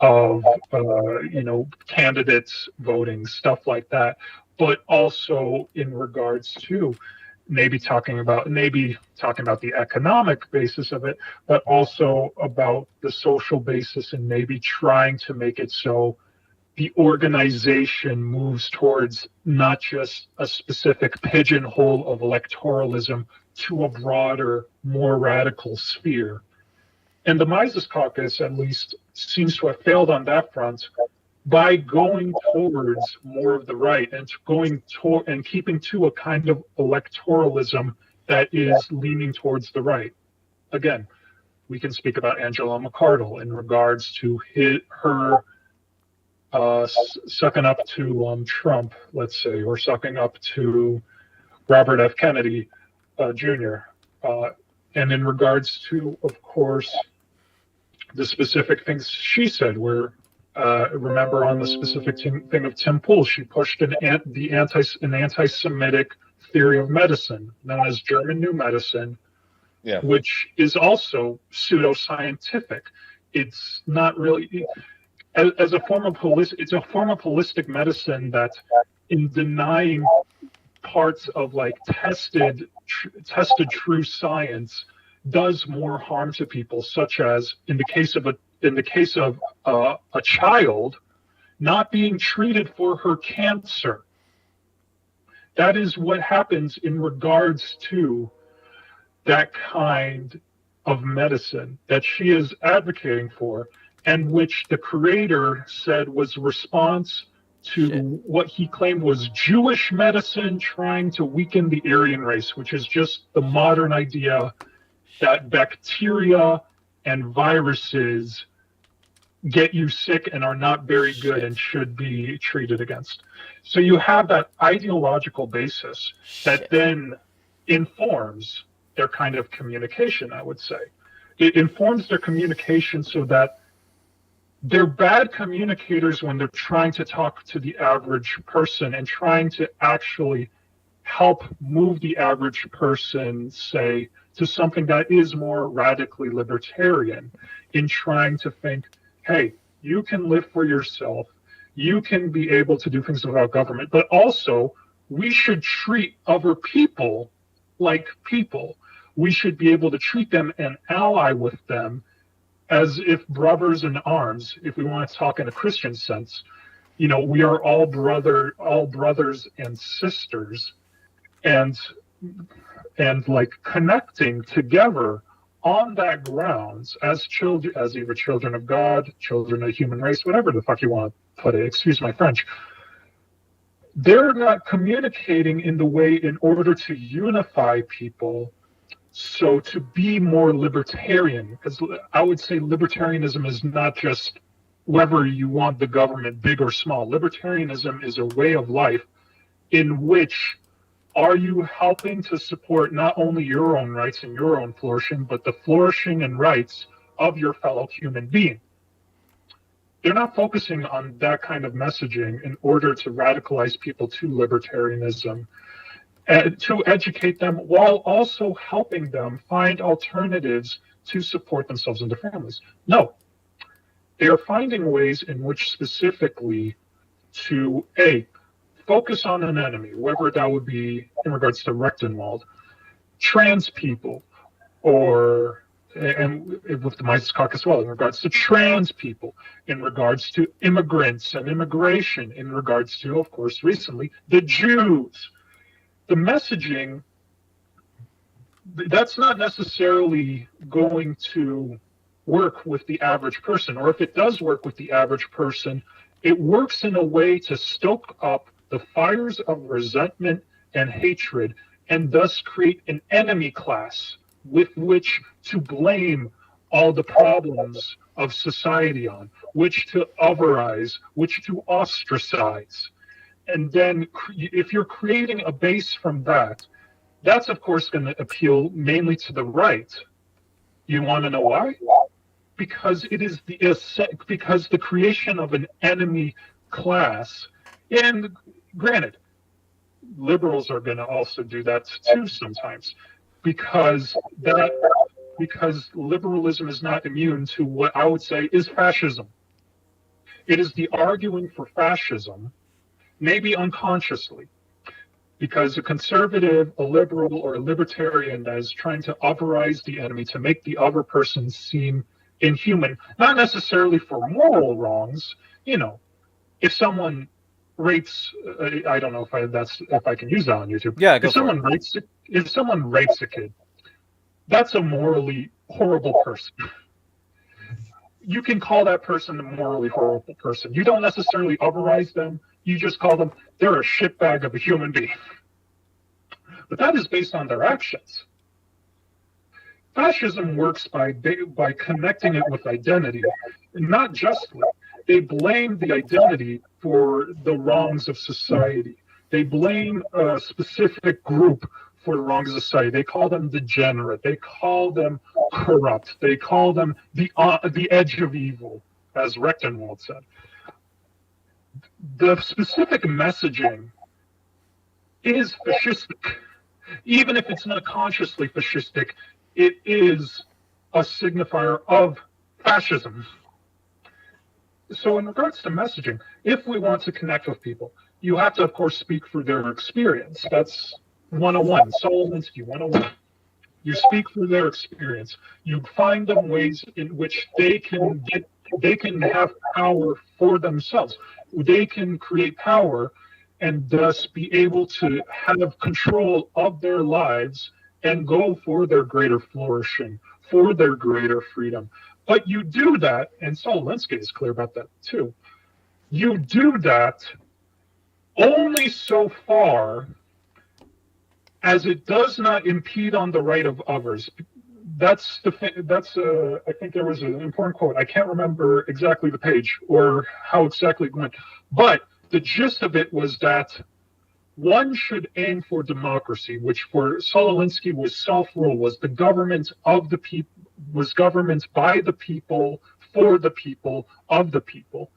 of candidates voting, stuff like that, but also in regards to maybe talking about the economic basis of it, but also about the social basis, and maybe trying to make it so the organization moves towards not just a specific pigeonhole of electoralism to a broader, more radical sphere. And the Mises Caucus, at least, seems to have failed on that front by going towards more of the right and and keeping to a kind of electoralism that is leaning towards the right. Again, we can speak about Angela McArdle in regards to her sucking up to Trump, let's say, or sucking up to Robert F. Kennedy Jr. And in regards to, of course, the specific things she said, where remember on the specific thing of Tim Pool, she pushed an anti-Semitic theory of medicine known as German New Medicine, which is also pseudoscientific. It's not really as a form of holistic medicine that, in denying parts of like tested true science, does more harm to people, such as in the case of a child not being treated for her cancer. That is what happens in regards to that kind of medicine that she is advocating for, and which the creator said was a response to what he claimed was Jewish medicine trying to weaken the Aryan race, which is just the modern idea that bacteria and viruses get you sick and are not very good and should be treated against. So you have that ideological basis that then informs their kind of communication, I would say. It informs their communication so that they're bad communicators when they're trying to talk to the average person and trying to actually help move the average person, say, to something that is more radically libertarian, in trying to think, hey, you can live for yourself, you can be able to do things without government, but also we should treat other people like people. We should be able to treat them and ally with them as if brothers in arms, if we want to talk in a Christian sense. We are all brothers and sisters, and like connecting together on that grounds as children, as either children of God, children of the human race, whatever the fuck you want to put it, excuse my French. They're not communicating in the way in order to unify people, So to be more libertarian, because I would say libertarianism is not just whether you want the government big or small. Libertarianism is a way of life in which are you helping to support not only your own rights and your own flourishing, but the flourishing and rights of your fellow human being. They're not focusing on that kind of messaging in order to radicalize people to libertarianism, to educate them while also helping them find alternatives to support themselves and their families. No, they are finding ways in which specifically to focus on an enemy, whether that would be in regards to Rechtenwald, trans people, or and with the Mises Caucus as well, in regards to trans people, in regards to immigrants and immigration, in regards to, of course, recently, the Jews. The messaging, that's not necessarily going to work with the average person, or if it does work with the average person, it works in a way to stoke up the fires of resentment and hatred, and thus create an enemy class with which to blame all the problems of society on, which to otherize, which to ostracize. And then if you're creating a base from that, that's of course going to appeal mainly to the right. You want to know why? Because it is the creation of an enemy class, and granted, liberals are going to also do that too sometimes, because liberalism is not immune to what I would say is fascism. It is the arguing for fascism, maybe unconsciously, because a conservative, a liberal, or a libertarian that is trying to otherize the enemy to make the other person seem inhuman, not necessarily for moral wrongs. You know, if someone rapes, I don't know if I can use that on YouTube. Yeah, if someone rapes a kid, that's a morally horrible person. You can call that person a morally horrible person. You don't necessarily otherize them. You just call them, they're a shitbag of a human being. But that is based on their actions. Fascism works by connecting it with identity, not justly. They blame the identity for the wrongs of society. They blame a specific group for the wrongs of society. They call them degenerate. They call them corrupt. They call them the edge of evil, as Rechtenwald said. The specific messaging is fascistic. Even if it's not consciously fascistic, it is a signifier of fascism. So in regards to messaging, if we want to connect with people, you have to, of course, speak through their experience. That's 101, Saul Alinsky 101. You speak through their experience. You find them ways in which they can have power for themselves. They can create power and thus be able to have control of their lives and go for their greater flourishing, for their greater freedom. But you do that, and Saul Alinsky is clear about that too. You do that only so far as it does not impede on the right of others. That's I think there was an important quote. I can't remember exactly the page or how exactly it went, but the gist of it was that one should aim for democracy, which for Saul Alinsky was self-rule, was the government of the people, was government by the people, for the people, of the people.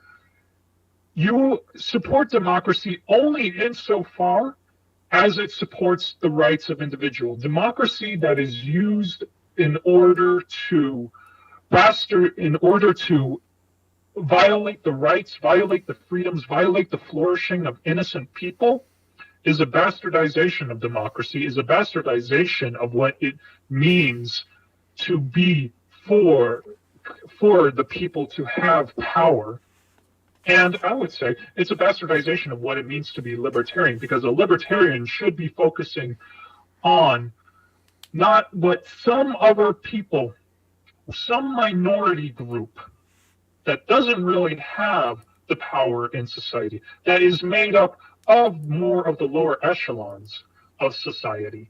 You support democracy only insofar as it supports the rights of individuals. Democracy that is used in order to violate the rights, violate the freedoms, violate the flourishing of innocent people is a bastardization of democracy, is a bastardization of what it means to be for the people to have power. And I would say it's a bastardization of what it means to be libertarian, because a libertarian should be focusing on not what some other people, some minority group that doesn't really have the power in society, that is made up of more of the lower echelons of society.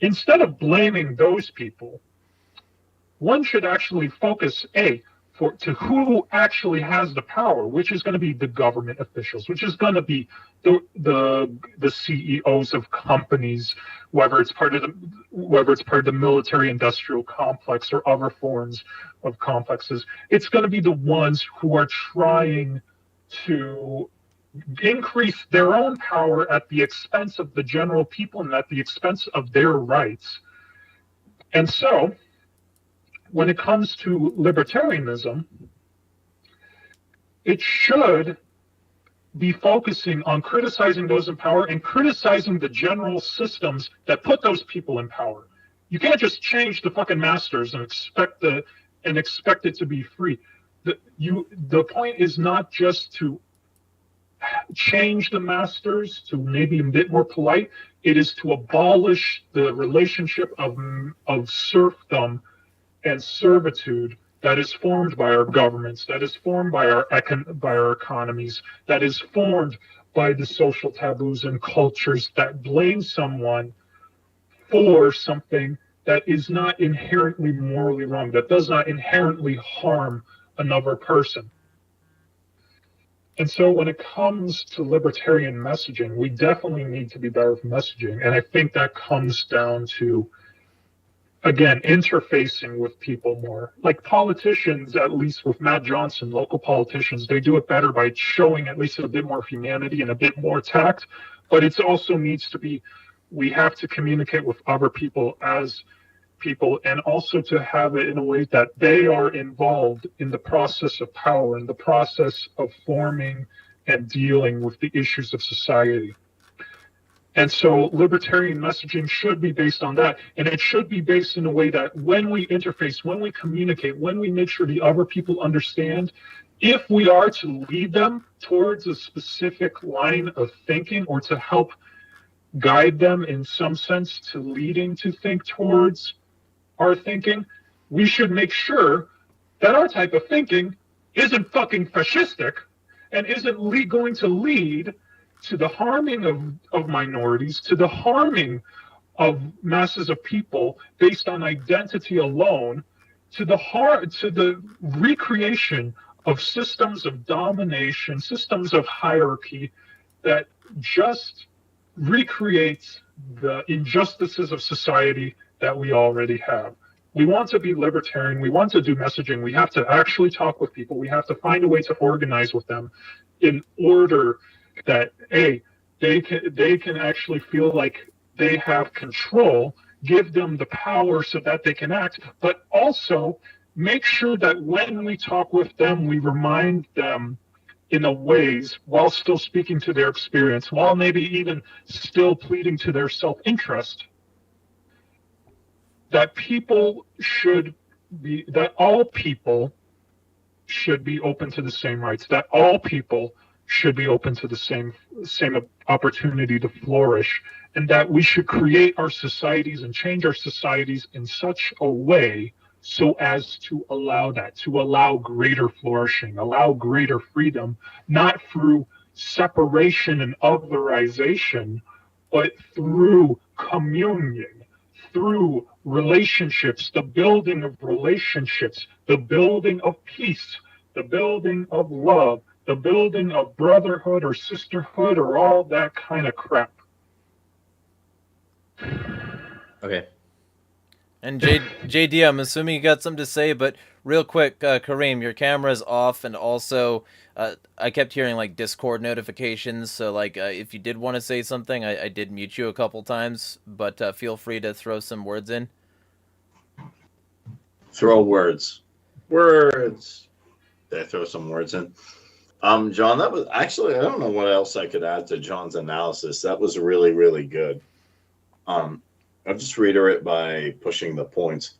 instead of blaming those people, one should actually focus to who actually has the power, which is going to be the government officials, which is going to be the CEOs of companies, whether it's part of the military industrial complex or other forms of complexes. It's going to be the ones who are trying to increase their own power at the expense of the general people and at the expense of their rights. And so, when it comes to libertarianism, it should be focusing on criticizing those in power and criticizing the general systems that put those people in power. You can't just change the fucking masters and expect it to be free. The point is not just to change the masters to maybe a bit more polite. It is to abolish the relationship of serfdom and servitude that is formed by our governments, that is formed by our economies, that is formed by the social taboos and cultures that blame someone for something that is not inherently morally wrong, that does not inherently harm another person. And so when it comes to libertarian messaging, we definitely need to be better with messaging. And I think that comes down to, again, interfacing with people more. Like politicians, at least with Matt Johnson, local politicians, they do it better by showing at least a bit more humanity and a bit more tact. But it also needs to be, we have to communicate with other people as people, and also to have it in a way that they are involved in the process of power, in the process of forming and dealing with the issues of society. And so libertarian messaging should be based on that. And it should be based in a way that when we interface, when we communicate, when we make sure the other people understand, if we are to lead them towards a specific line of thinking or to help guide them in some sense to leading to think towards our thinking, we should make sure that our type of thinking isn't fucking fascistic and isn't going to lead to the harming of minorities, to the harming of masses of people based on identity alone, to the recreation of systems of domination, systems of hierarchy that just recreates the injustices of society that we already have. We want to be libertarian. We want to do messaging. We have to actually talk with people. We have to find a way to organize with them in order that they can actually feel like they have control, give them the power so that they can act, but also make sure that when we talk with them, we remind them in a ways while still speaking to their experience, while maybe even still pleading to their self-interest, that all people should be open to the same rights, that all people should be open to the same opportunity to flourish, and that we should create our societies and change our societies in such a way so as to allow that, to allow greater flourishing, allow greater freedom, not through separation and otherization, but through communion, through relationships, the building of relationships, the building of peace, the building of love, the building of brotherhood or sisterhood or all that kind of crap. Okay. And JD, I'm assuming you got something to say, but real quick, Kareem, your camera's off, and also I kept hearing like Discord notifications, so like if you did want to say something, I did mute you a couple times, but feel free to throw some words in. Throw words. Words. Did I throw some words in? John, that was actually, I don't know what else I could add to John's analysis. That was really, really good. I'll just reiterate by pushing the points.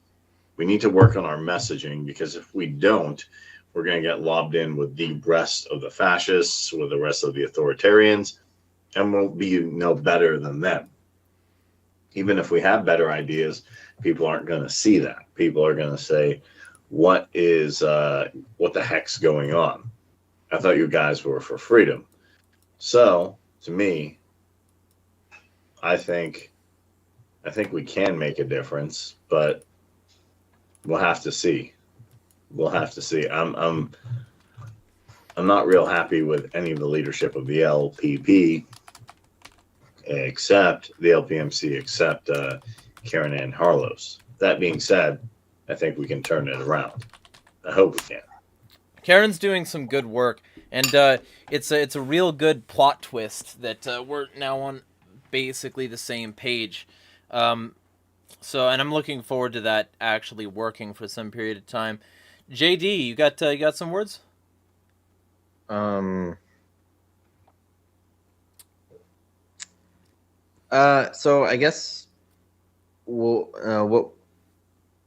We need to work on our messaging, because if we don't, we're going to get lobbed in with the rest of the fascists, with the rest of the authoritarians, and we'll be no better than them. Even if we have better ideas, people aren't going to see that. People are going to say, what the heck's going on? I thought you guys were for freedom. So, to me, I think I think we can make a difference, but we'll have to see. We'll have to see. I'm not real happy with any of the leadership of the LPP, except the LPMC, except Karen Ann Harlos. That being said, I think we can turn it around. I hope we can. Karen's doing some good work, and it's a real good plot twist that we're now on basically the same page. So, and I'm looking forward to that actually working for some period of time. JD, you got some words? So I guess what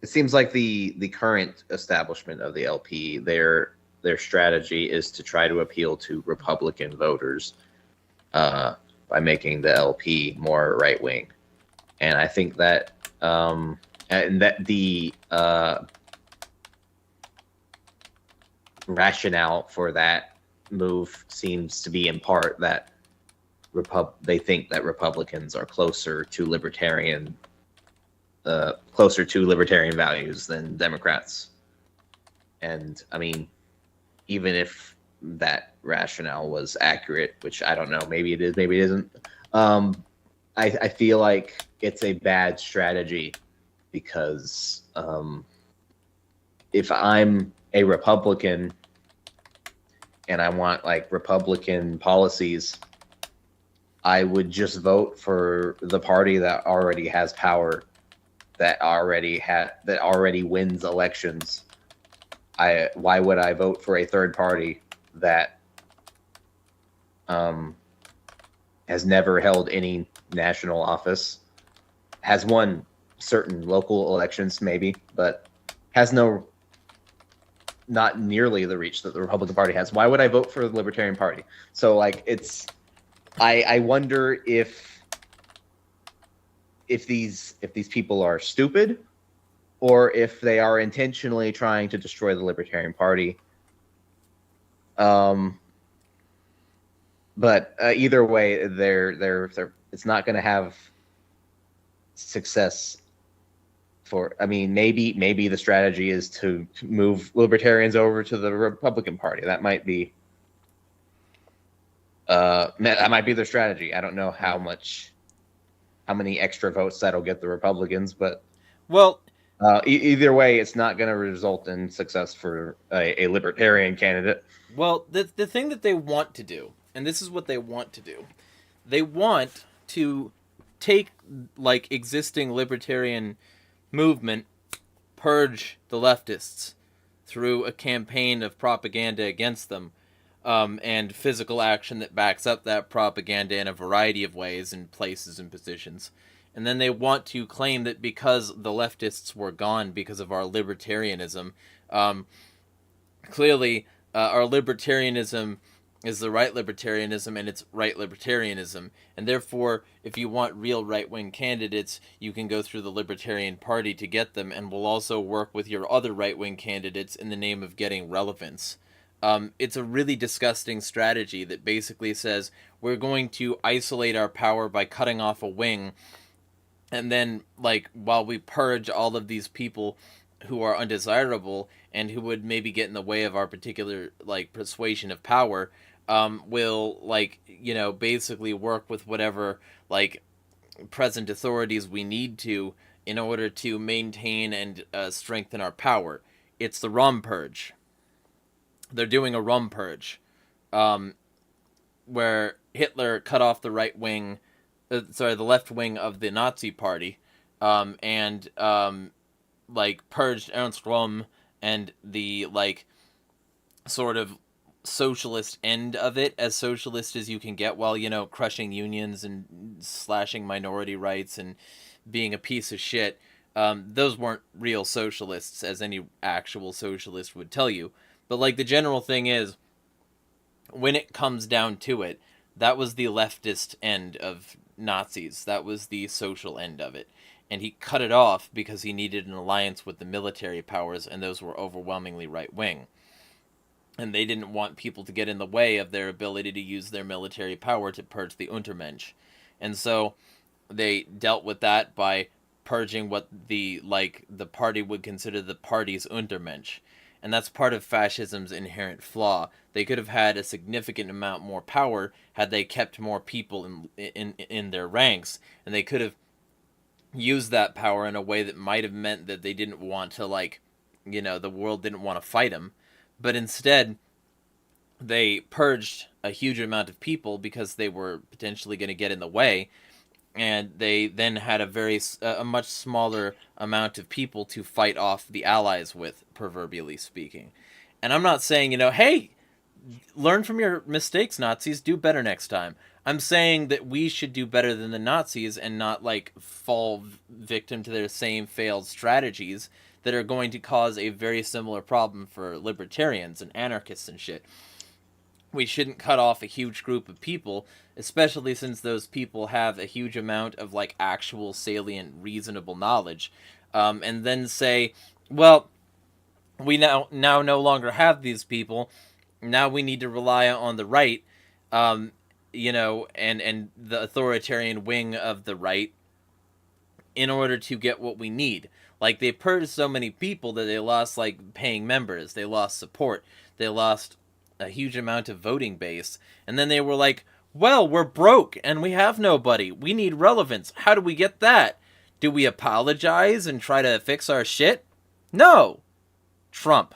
it seems like the current establishment of the LP, their strategy is to try to appeal to Republican voters by making the LP more right wing, and I think that and that the rationale for that move seems to be in part that they think that Republicans are closer to libertarian values than Democrats. And I mean, even if that rationale was accurate, which I don't know, maybe it is, maybe it isn't. I feel like it's a bad strategy because if I'm a Republican and I want like Republican policies, I would just vote for the party that already has power, that already wins elections. Why would I vote for a third party that has never held any national office, has won certain local elections maybe, but has not nearly the reach that the Republican Party has? Why would I vote for the Libertarian Party? So like I wonder if these people are stupid, or if they are intentionally trying to destroy the Libertarian Party. But either way, they're it's not going to have success. I mean, maybe the strategy is to move libertarians over to the Republican Party. That might be their strategy. I don't know how many extra votes that'll get the Republicans, but Well, either way, it's not going to result in success for a libertarian candidate. Well, the thing that they want to do, and this is what they want to do, they want to take like existing libertarian movement, purge the leftists through a campaign of propaganda against them, and physical action that backs up that propaganda in a variety of ways and places and positions. And then they want to claim that because the leftists were gone because of our libertarianism, clearly our libertarianism is the right libertarianism, and it's right libertarianism. And therefore, if you want real right-wing candidates, you can go through the Libertarian Party to get them, and we'll also work with your other right-wing candidates in the name of getting relevance. It's a really disgusting strategy that basically says we're going to isolate our power by cutting off a wing, and then, like, while we purge all of these people who are undesirable and who would maybe get in the way of our particular, like, persuasion of power, will, like, you know, basically work with whatever, like, present authorities we need to in order to maintain and strengthen our power. It's the rum purge. They're doing a rum purge, where Hitler cut off the right wing, the left wing of the Nazi Party, and like purged Ernst Röhm and the like sort of socialist end of it, as socialist as you can get, while, you know, crushing unions and slashing minority rights and being a piece of shit. Those weren't real socialists, as any actual socialist would tell you. But like the general thing is, when it comes down to it, that was the leftist end of Nazis. That was the social end of it. And he cut it off because he needed an alliance with the military powers, and those were overwhelmingly right-wing. And they didn't want people to get in the way of their ability to use their military power to purge the Untermensch. And so they dealt with that by purging what the party would consider the party's Untermensch. And that's part of fascism's inherent flaw. They could have had a significant amount more power had they kept more people in their ranks, and they could have used that power in a way that might have meant that they didn't want to, the world didn't want to fight them. But instead, they purged a huge amount of people because they were potentially going to get in the way, and they then had a much smaller amount of people to fight off the allies with, proverbially speaking. And I'm not saying, hey, learn from your mistakes, Nazis, do better next time. I'm saying that we should do better than the Nazis and not fall victim to their same failed strategies that are going to cause a very similar problem for libertarians and anarchists and shit. We shouldn't cut off a huge group of people, especially since those people have a huge amount of actual salient reasonable knowledge, and then say, well, we now no longer have these people. Now we need to rely on the right, and the authoritarian wing of the right in order to get what we need. They purged so many people that they lost paying members, they lost support, they lost a huge amount of voting base, and then they were like, well, we're broke and we have nobody. We need relevance. How do we get that? Do we apologize and try to fix our shit? No. Trump.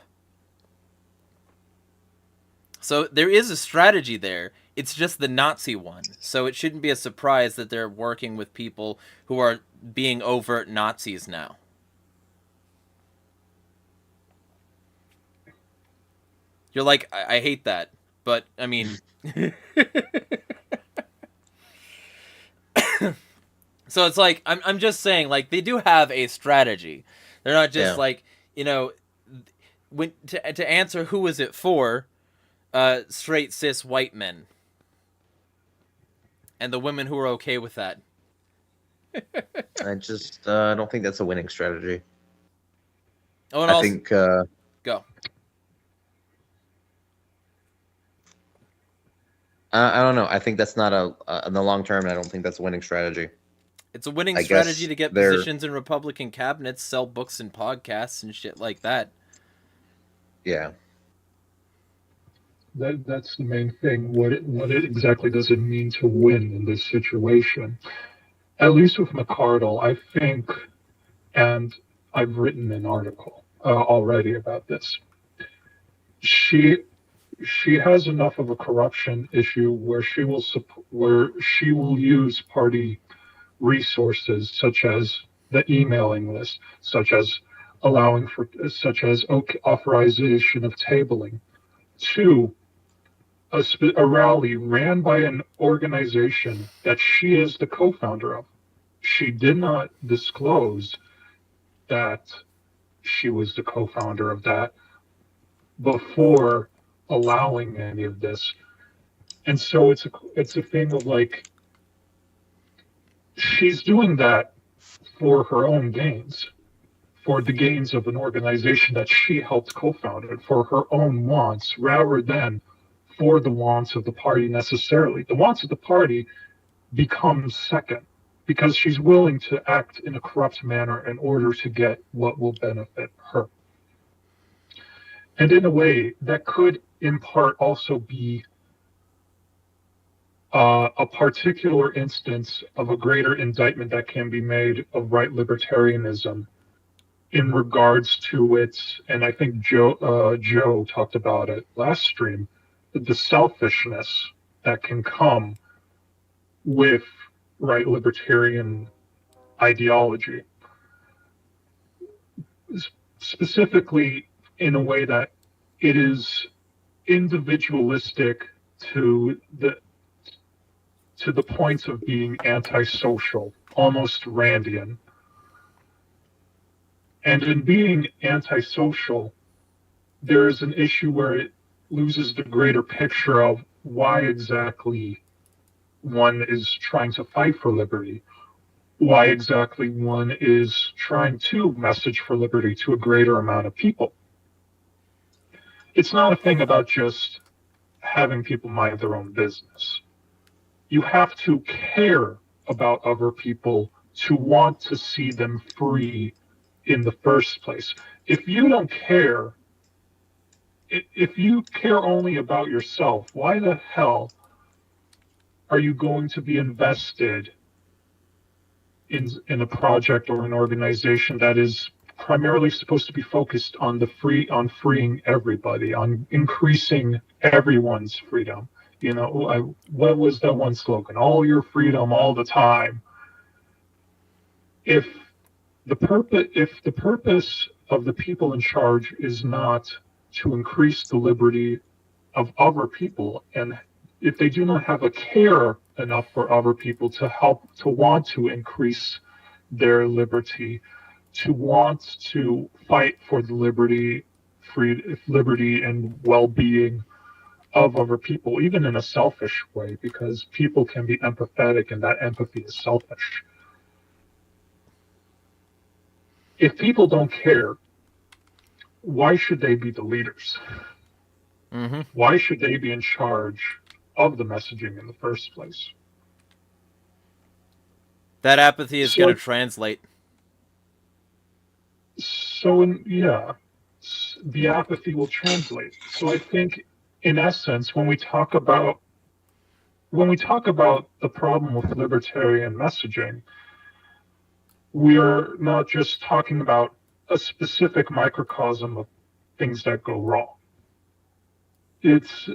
So there is a strategy there. It's just the Nazi one. So it shouldn't be a surprise that they're working with people who are being overt Nazis now. You're like, I hate that. But, I mean... So it's I'm just saying, they do have a strategy. They're not just when to answer who is it for, straight cis white men. And the women who are okay with that. I just don't think that's a winning strategy. Oh, and I think... Go. I don't know. I think that's not in the long term. I don't think that's a winning strategy. It's a winning strategy to get positions in Republican cabinets, sell books and podcasts and shit like that. Yeah. That's the main thing. What exactly does it mean to win in this situation? At least with McCardle, I think, and I've written an article already about this. She has enough of a corruption issue where she will use party resources such as the emailing list, such as authorization of tabling, to a rally ran by an organization that she is the co-founder of. She did not disclose that she was the co-founder of that before allowing any of this. And so it's a thing of she's doing that for her own gains, for the gains of an organization that she helped co-found, for her own wants, rather than for the wants of the party necessarily. The wants of the party become second, because she's willing to act in a corrupt manner in order to get what will benefit her. And in a way, that could in part also be a particular instance of a greater indictment that can be made of right libertarianism in regards to its, and I think Joe talked about it last stream, the selfishness that can come with right libertarian ideology. Specifically in a way that it is individualistic to the points of being antisocial, almost Randian. And in being antisocial, there is an issue where it loses the greater picture of why exactly one is trying to fight for liberty, why exactly one is trying to message for liberty to a greater amount of people. It's not a thing about just having people mind their own business. You have to care about other people to want to see them free in the first place. If you don't care, if you care only about yourself, why the hell are you going to be invested in a project or an organization that is primarily supposed to be focused on freeing everybody, on increasing everyone's freedom? You know, what was that one slogan? All your freedom, all the time. If the purpose of the people in charge is not to increase the liberty of other people, and if they do not have a care enough for other people to want to increase their liberty, to want to fight for the liberty and well-being of other people, even in a selfish way, because people can be empathetic and that empathy is selfish. If people don't care, why should they be the leaders? Mm-hmm. Why should they be in charge of the messaging in the first place? That apathy is So- going to translate. So, the apathy will translate. So I think, in essence, when we talk about the problem with libertarian messaging, we are not just talking about a specific microcosm of things that go wrong. It's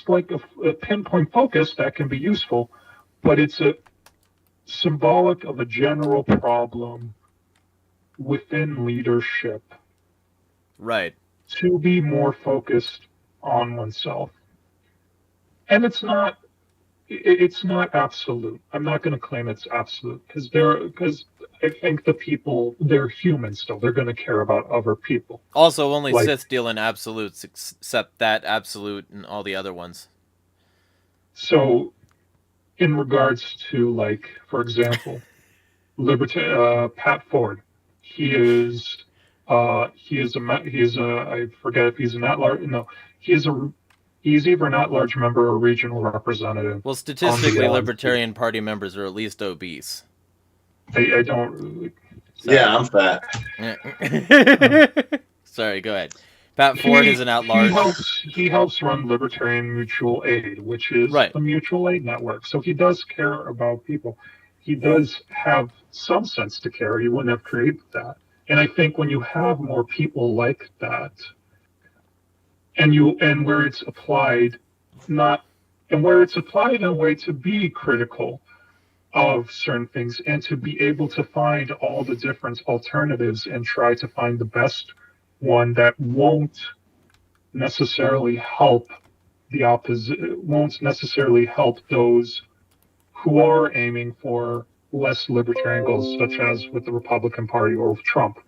like a pinpoint focus that can be useful, but it's a symbolic of a general problem within leadership Right. to be more focused on oneself. And it's not absolute. I'm not going to claim it's absolute because I think the people, they're human still. They're going to care about other people. Also, only Like- Sith deal in absolutes, except that absolute and all the other ones. So, in regards to, like, for example, Pat Ford, he is I forget if he's an at-large. No, he's either an at-large member or regional representative. Well, statistically, on the- Libertarian Party members are at least obese. I don't really. Yeah, I'm fat. Yeah. Sorry, go ahead. Pat Ford is an at-large. He helps run Libertarian Mutual Aid, which is Right. a mutual aid network. So he does care about people. He does have some sense to care. He wouldn't have created that. And I think when you have more people like that, and where it's applied in a way to be critical of certain things and to be able to find all the different alternatives and try to find the best one that won't necessarily help the opposite, won't necessarily help those who are aiming for less libertarian goals, such as with the Republican Party or with Trump.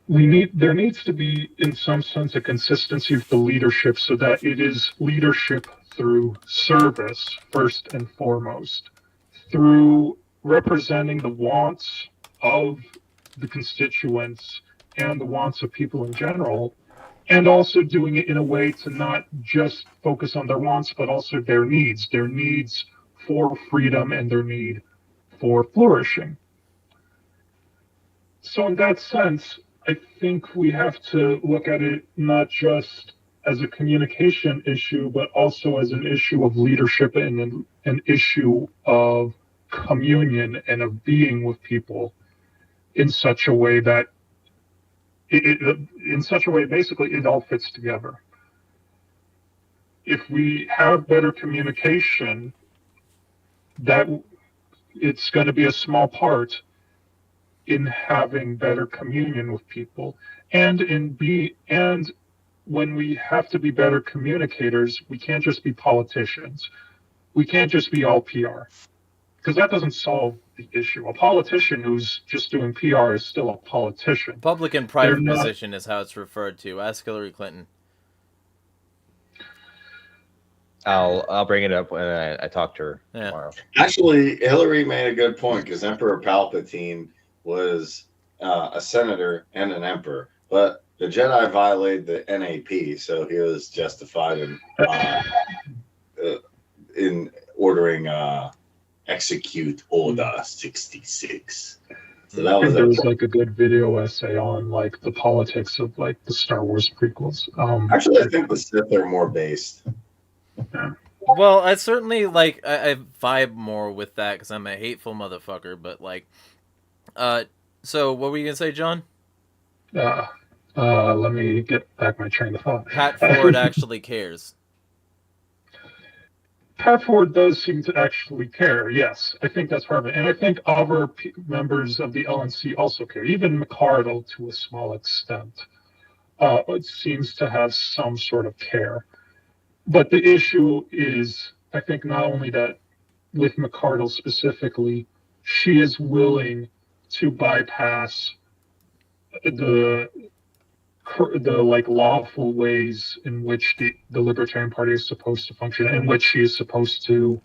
There needs to be, in some sense, a consistency of the leadership so that it is leadership through service, first and foremost, through representing the wants of the constituents and the wants of people in general, and also doing it in a way to not just focus on their wants, but also their needs for freedom and their need for flourishing. So in that sense, I think we have to look at it not just as a communication issue, but also as an issue of leadership and an issue of communion and of being with people in such a way that basically it all fits together. If we have better communication, that it's going to be a small part in having better communion with people, and when we have to be better communicators, we can't just be politicians. We can't just be all PR, because that doesn't solve the issue. A politician who's just doing PR is still a politician. Republican private They're not- position is how it's referred to. Ask Hillary Clinton. I'll bring it up when I talk to her Yeah. tomorrow. Actually, Hillary made a good point because Emperor Palpatine was a senator and an emperor, but the Jedi violated the NAP, so he was justified in ordering execute Order 66. So that I was think there was like a good video essay on like the politics of like the Star Wars prequels. Actually, I think the Sith are more based. Well, I certainly like I vibe more with that because I'm a hateful motherfucker. But like, so what were you gonna say, John? Let me get back my train of thought. Pat Ford actually cares. Pat Ford does seem to actually care. Yes, I think that's part of it, and I think other members of the LNC also care. Even McCardle, to a small extent, it seems to have some sort of care. But the issue is, I think, not only that with McCardle specifically, she is willing to bypass the like lawful ways in which the Libertarian Party is supposed to function, in which she is supposed to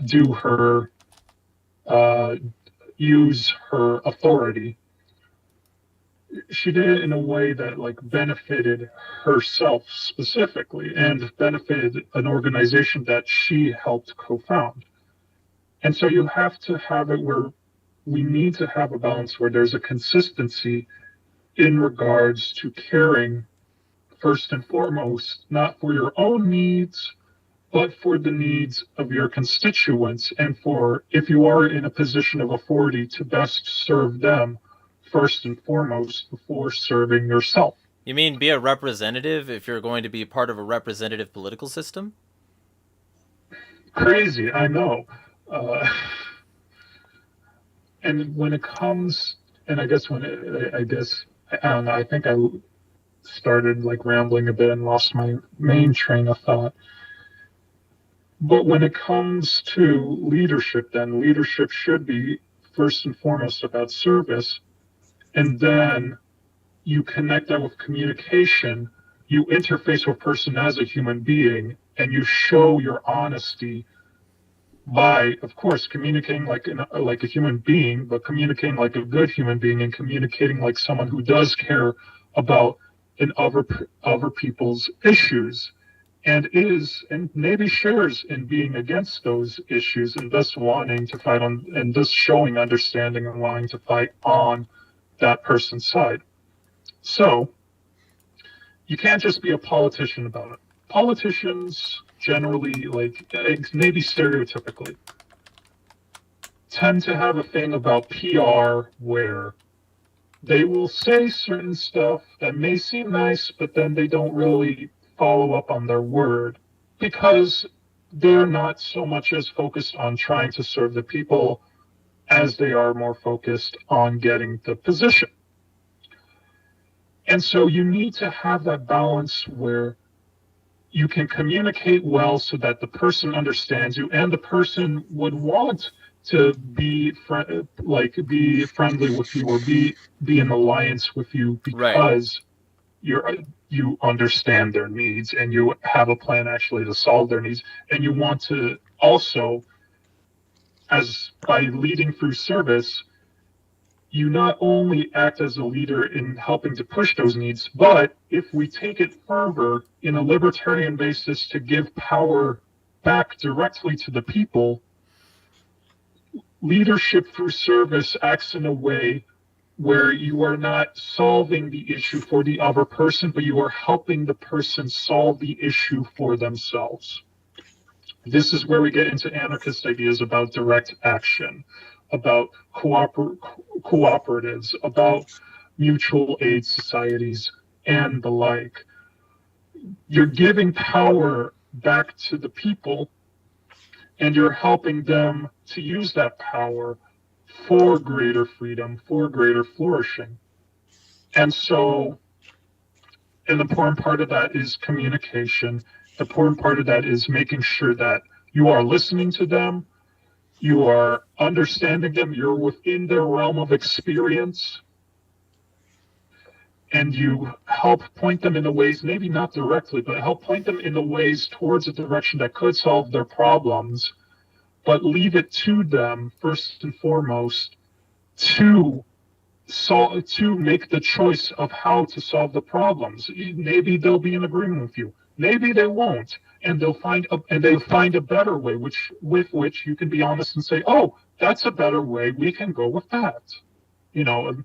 do her use her authority. She did it in a way that like benefited herself specifically and benefited an organization that she helped co-found. And so you have to have it where we need to have a balance where there's a consistency in regards to caring first and foremost, not for your own needs, but for the needs of your constituents and for, if you are in a position of authority, to best serve them first and foremost before serving yourself. You mean be a representative if you're going to be part of a representative political system? Crazy, I know. And when it comes, and I guess I don't know, I think I started like rambling a bit and lost my main train of thought. But when it comes to leadership, then leadership should be first and foremost about service. And then you connect that with communication. You interface with a person as a human being, and you show your honesty by, of course, communicating like a human being, but communicating like a good human being and communicating like someone who does care about other people's issues and maybe shares in being against those issues and thus wanting to fight on and thus showing understanding and wanting to fight on that person's side. So you can't just be a politician about it. Politicians generally, like maybe stereotypically, tend to have a thing about PR where they will say certain stuff that may seem nice, but then they don't really follow up on their word because they're not so much as focused on trying to serve the people as they are more focused on getting the position. And so you need to have that balance where you can communicate well so that the person understands you and the person would want to be friendly with you or be in alliance with you because you understand their needs and you have a plan actually to solve their needs, and you want to also, as by leading through service, you not only act as a leader in helping to push those needs, but if we take it further in a libertarian basis to give power back directly to the people, leadership through service acts in a way where you are not solving the issue for the other person, but you are helping the person solve the issue for themselves. This is where we get into anarchist ideas about direct action, about cooperatives, about mutual aid societies, and the like. You're giving power back to the people, and you're helping them to use that power for greater freedom, for greater flourishing. And so an important part of that is communication. The important part of that is making sure that you are listening to them, you are understanding them, you're within their realm of experience, and you help point them in the ways, maybe not directly, but help point them in the ways towards a direction that could solve their problems, but leave it to them first and foremost to make the choice of how to solve the problems. Maybe they'll be in agreement with you. Maybe they won't, and they'll find a better way, with which you can be honest and say, oh, that's a better way. We can go with that. You know,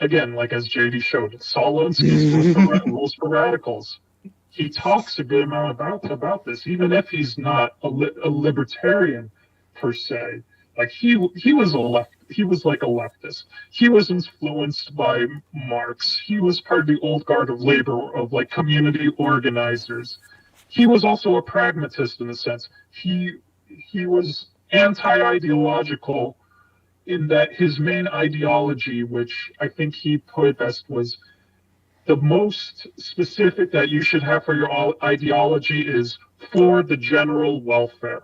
again, like as JD showed, Saul Alinsky's rules for radicals. He talks a good amount about this, even if he's not a libertarian per se. Like he was like a leftist. He was influenced by Marx. He was part of the old guard of labor, of like community organizers. He was also a pragmatist in a sense. He was anti-ideological in that his main ideology, which I think he put it best, was the most specific that you should have for your ideology is for the general welfare.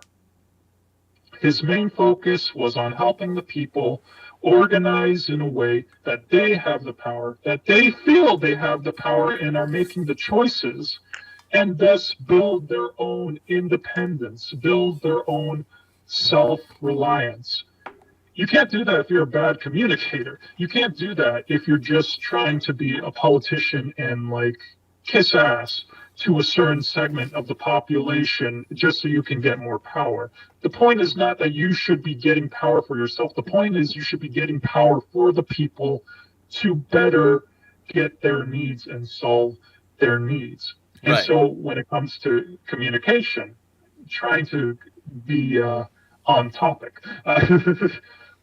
His main focus was on helping the people organize in a way that they have the power, that they feel they have the power and are making the choices, and thus build their own independence, build their own self-reliance. You can't do that if you're a bad communicator. You can't do that if you're just trying to be a politician and like kiss ass to a certain segment of the population just so you can get more power. The point is not that you should be getting power for yourself. The point is you should be getting power for the people to better get their needs and solve their needs. And Right. so when it comes to communication, trying to be on topic.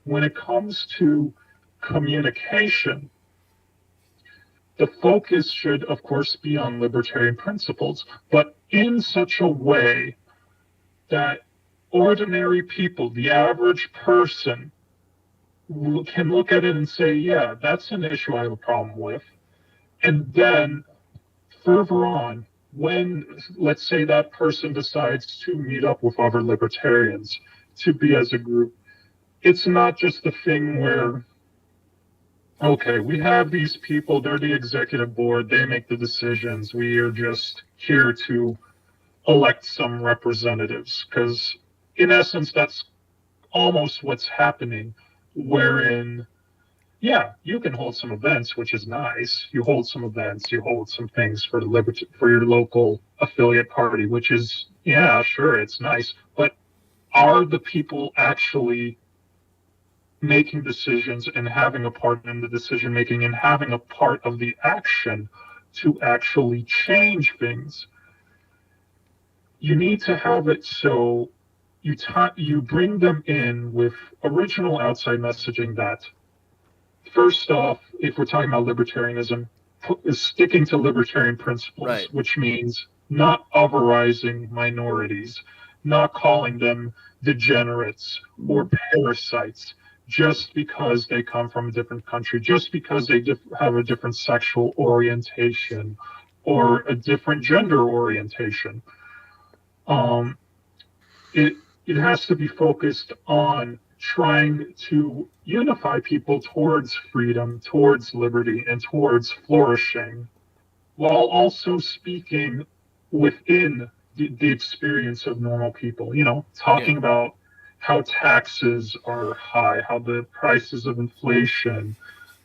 When it comes to communication, the focus should, of course, be on libertarian principles, but in such a way that ordinary people, the average person, can look at it and say, yeah, that's an issue I have a problem with. And then further on, when, let's say, that person decides to meet up with other libertarians, to be as a group, it's not just the thing where, okay, we have these people, they're the executive board, they make the decisions, we are just here to elect some representatives. Because in essence, that's almost what's happening, wherein, yeah, you can hold some events, which is nice. You hold some events, you hold some things for for your local affiliate party, which is, yeah, sure, it's nice. But are the people actually making decisions and having a part in the decision making and having a part of the action to actually change things? You need to have it so you bring them in with original outside messaging that, first off, if we're talking about libertarianism, is sticking to libertarian principles, Right. which means not otherizing minorities, not calling them degenerates or parasites just because they come from a different country, just because they have a different sexual orientation or a different gender orientation. It has to be focused on trying to unify people towards freedom, towards liberty, and towards flourishing, while also speaking within the experience of normal people. You know, talking about how taxes are high, how the prices of inflation,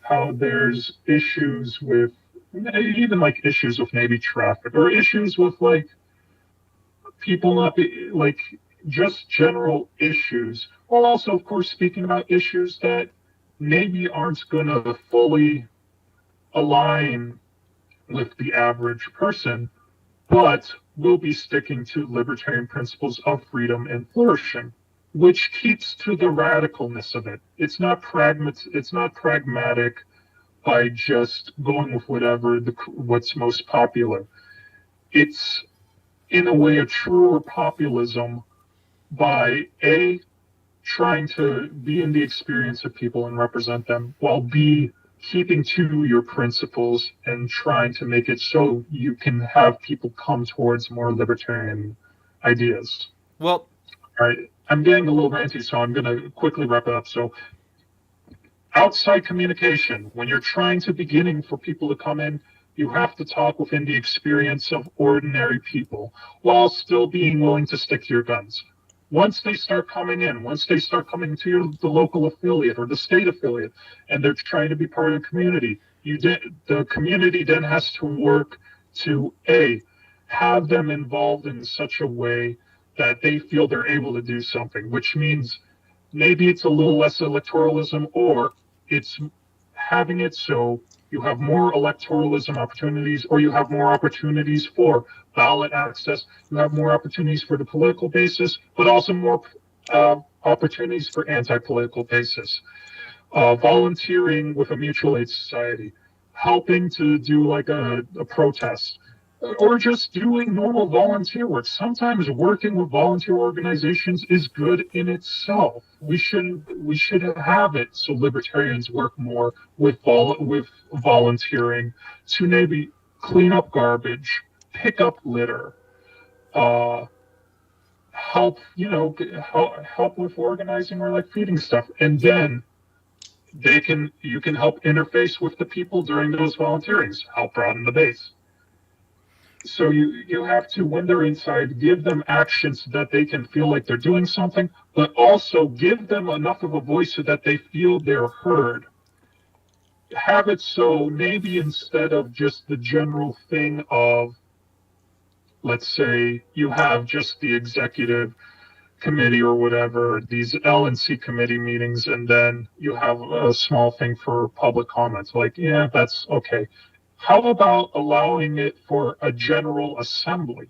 how there's issues with, even like issues with maybe traffic, or issues with like people not be like, just general issues, while also, of course, speaking about issues that maybe aren't going to fully align with the average person, but will be sticking to libertarian principles of freedom and flourishing, which keeps to the radicalness of it. It's not pragmatic by just going with what's most popular. It's in a way a truer populism by A, trying to be in the experience of people and represent them, while B, keeping to your principles and trying to make it so you can have people come towards more libertarian ideas. Well, all right, I'm getting a little ranty, so I'm going to quickly wrap it up. So outside communication, when you're trying to beginning for people to come in, you have to talk within the experience of ordinary people while still being willing to stick to your guns. Once they start coming in, once they start coming to the local affiliate or the state affiliate, and they're trying to be part of the community, the community then has to work to A, have them involved in such a way that they feel they're able to do something, which means maybe it's a little less electoralism, or it's having it so you have more electoralism opportunities, or you have more opportunities for ballot access, you have more opportunities for the political basis, but also more opportunities for anti-political basis. Volunteering with a mutual aid society, helping to do like a protest, or just doing normal volunteer work. Sometimes working with volunteer organizations is good in itself. We should have it so libertarians work more with volunteering to maybe clean up garbage, pick up litter, uh, help help with organizing or like feeding stuff, and then you can help interface with the people during those volunteerings, help broaden the base. So you have to, when they're inside, give them actions so that they can feel like they're doing something, but also give them enough of a voice so that they feel they're heard. Have it so maybe instead of just the general thing of, let's say you have just the executive committee or whatever, these L&C committee meetings, and then you have a small thing for public comments. Like, yeah, that's okay. How about allowing it for a general assembly?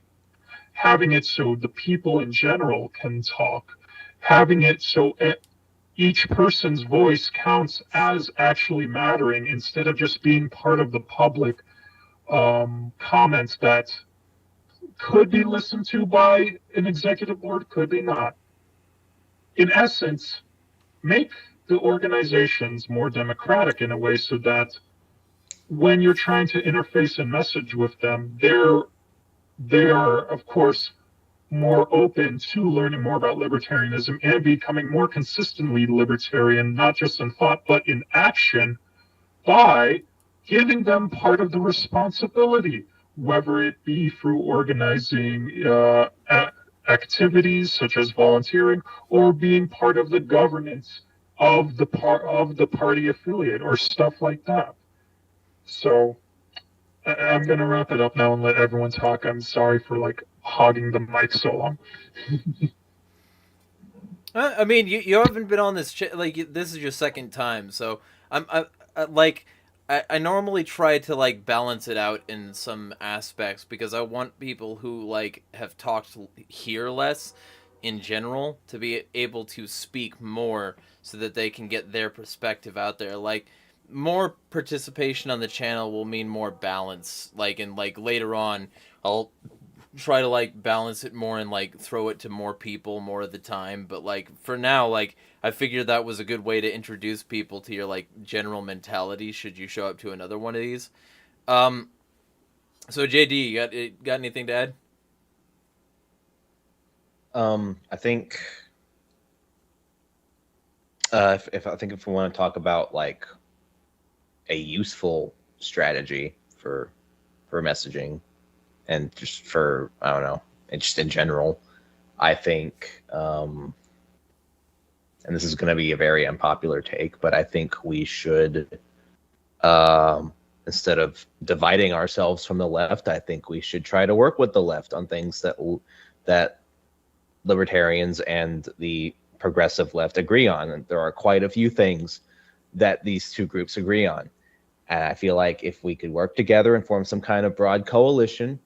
Having it so the people in general can talk. Having it so each person's voice counts as actually mattering instead of just being part of the public comments that could be listened to by an executive board, could be not. In essence, make the organizations more democratic in a way so that when you're trying to interface and message with them, they're of course more open to learning more about libertarianism and becoming more consistently libertarian, not just in thought but in action, by giving them part of the responsibility, whether it be through organizing activities such as volunteering, or being part of the governance of the party affiliate or stuff like that. So I'm going to wrap it up now and let everyone talk. I'm sorry for like hogging the mic so long. I mean, you haven't been on this like this is your second time, so I normally try to like balance it out in some aspects because I want people who like have talked here less in general to be able to speak more so that they can get their perspective out there. Like more participation on the channel will mean more balance. Like and like later on, I'll try to like balance it more and like throw it to more people more of the time, but like for now, like I figured that was a good way to introduce people to your like general mentality should you show up to another one of these. So JD, you got anything to add? I think if we want to talk about like a useful strategy for messaging and just for, I don't know, and just in general, I think, and this is going to be a very unpopular take, but I think we should, instead of dividing ourselves from the left, I think we should try to work with the left on things that libertarians and the progressive left agree on. And there are quite a few things that these two groups agree on. And I feel like if we could work together and form some kind of broad coalition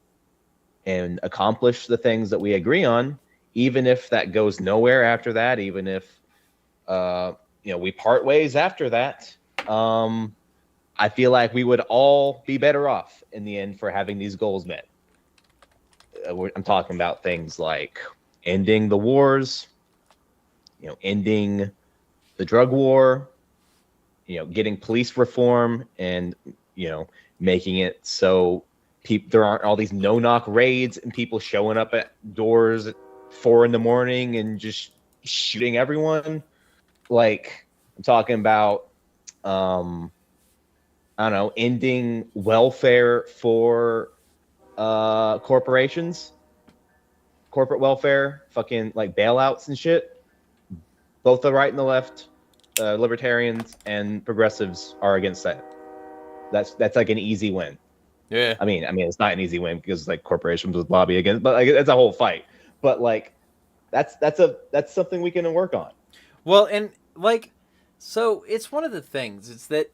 and accomplish the things that we agree on, even if that goes nowhere after that, even if we part ways after that, I feel like we would all be better off in the end for having these goals met. I'm talking about things like ending the wars, ending the drug war, getting police reform, and making it so there aren't all these no-knock raids and people showing up at doors at 4 a.m. and just shooting everyone. Like, I'm talking about, I don't know, ending welfare for corporations, corporate welfare, fucking like bailouts and shit. Both the right and the left, libertarians and progressives are against that. That's like an easy win. Yeah. I mean, it's not an easy win because like corporations would lobby against, but like it's a whole fight. But like that's something we can work on. Well, and like, so it's one of the things. It's that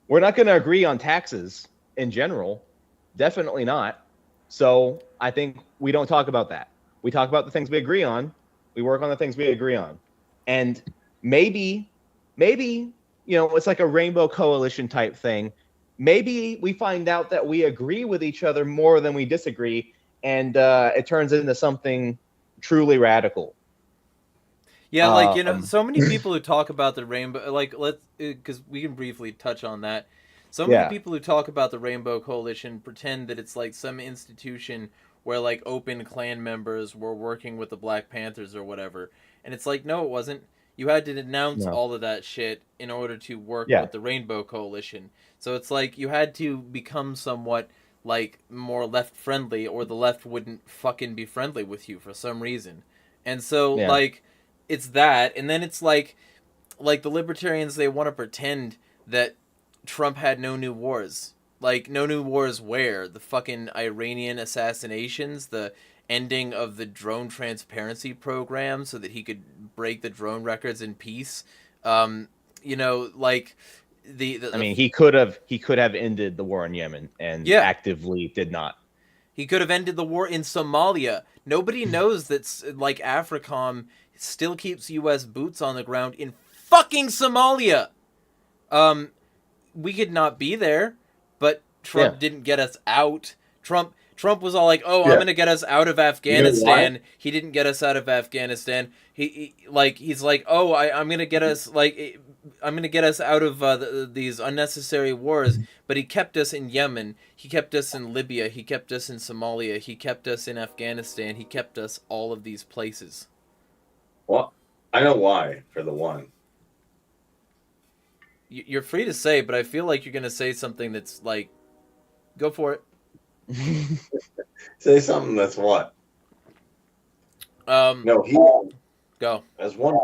we're not going to agree on taxes in general. Definitely not. So I think we don't talk about that. We talk about the things we agree on. We work on the things we agree on. And maybe, it's like a rainbow coalition type thing. Maybe we find out that we agree with each other more than we disagree, and it turns into something truly radical. Yeah, like, so many people who talk about the rainbow, like, because we can briefly touch on that. Some of the people who talk about the Rainbow Coalition pretend that it's like some institution where like open Klan members were working with the Black Panthers or whatever. And it's like, no, it wasn't. You had to denounce all of that shit in order to work with the Rainbow Coalition. So it's like you had to become somewhat like more left friendly, or the left wouldn't fucking be friendly with you for some reason. And so like it's that, and then it's like the libertarians, they want to pretend that Trump had no new wars. Like, no new wars where? The fucking Iranian assassinations, the ending of the drone transparency program so that he could break the drone records in peace. Like I mean, he could have ended the war in Yemen and actively did not. He could have ended the war in Somalia. Nobody knows that like AFRICOM still keeps U.S. boots on the ground in fucking Somalia. We could not be there, but Trump didn't get us out. Trump was all like, "Oh, I'm gonna get us out of Afghanistan." You know, he didn't get us out of Afghanistan. He's like, "Oh, I'm gonna get us out of these unnecessary wars." But he kept us in Yemen. He kept us in Libya. He kept us in Somalia. He kept us in Afghanistan. He kept us all of these places. Well, I know why, for the one. You're free to say, but I feel like you're gonna say something that's like, go for it. Say something that's what? No, he go. As one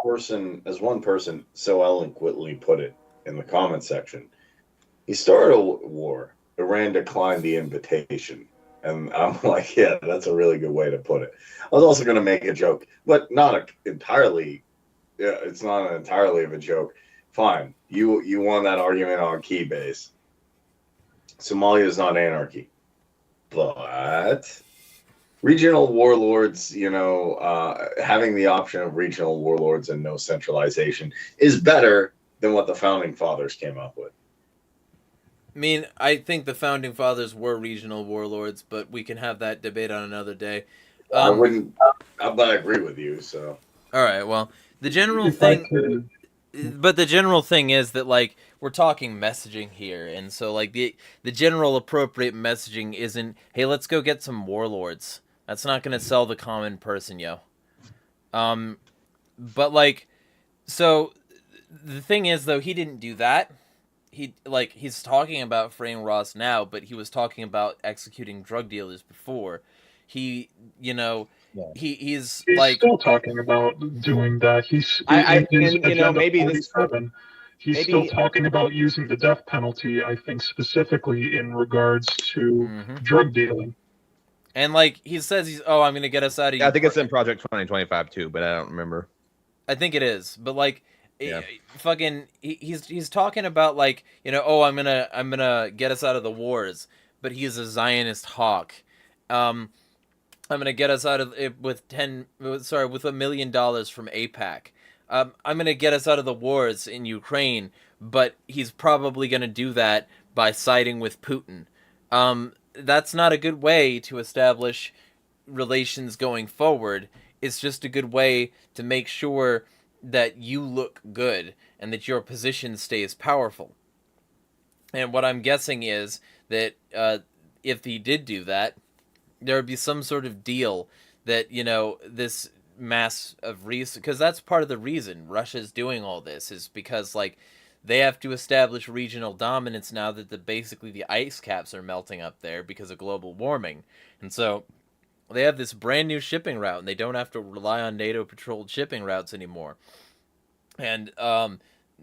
person so eloquently put it in the comment section. He started a war. Iran declined the invitation. And I'm like, yeah, that's a really good way to put it. I was also going to make a joke, but not entirely. Yeah, it's not entirely of a joke. Fine, you won that argument on Keybase. Somalia is not anarchy, but regional warlords, having the option of regional warlords and no centralization is better than what the founding fathers came up with. I mean, I think the founding fathers were regional warlords, but we can have that debate on another day. I agree with you. So, all right. Well, the general thing, but the general thing is that like we're talking messaging here, and so like the general appropriate messaging isn't, hey, let's go get some warlords. That's not going to sell the common person, yo. But like, so the thing is though, he didn't do that. He's talking about freeing Ross now, but he was talking about executing drug dealers before. He's like still talking about doing that. He's still talking about using the death penalty. I think specifically in regards to drug dealing. And like he says, I'm gonna get us out of. I think it's in Project 2025 too, but I don't remember. I think it is, but like. Yeah. Fucking he's talking about like, I'm gonna get us out of the wars, but he's a Zionist hawk. I'm gonna get us out of it with $1 million from AIPAC. I'm gonna get us out of the wars in Ukraine, but he's probably gonna do that by siding with Putin. That's not a good way to establish relations going forward. It's just a good way to make sure that you look good and that your position stays powerful. And what I'm guessing is that if he did do that, there would be some sort of deal that, this mass of because that's part of the reason Russia's doing all this is because like they have to establish regional dominance now that basically the ice caps are melting up there because of global warming. And so they have this brand new shipping route, and they don't have to rely on NATO-patrolled shipping routes anymore. And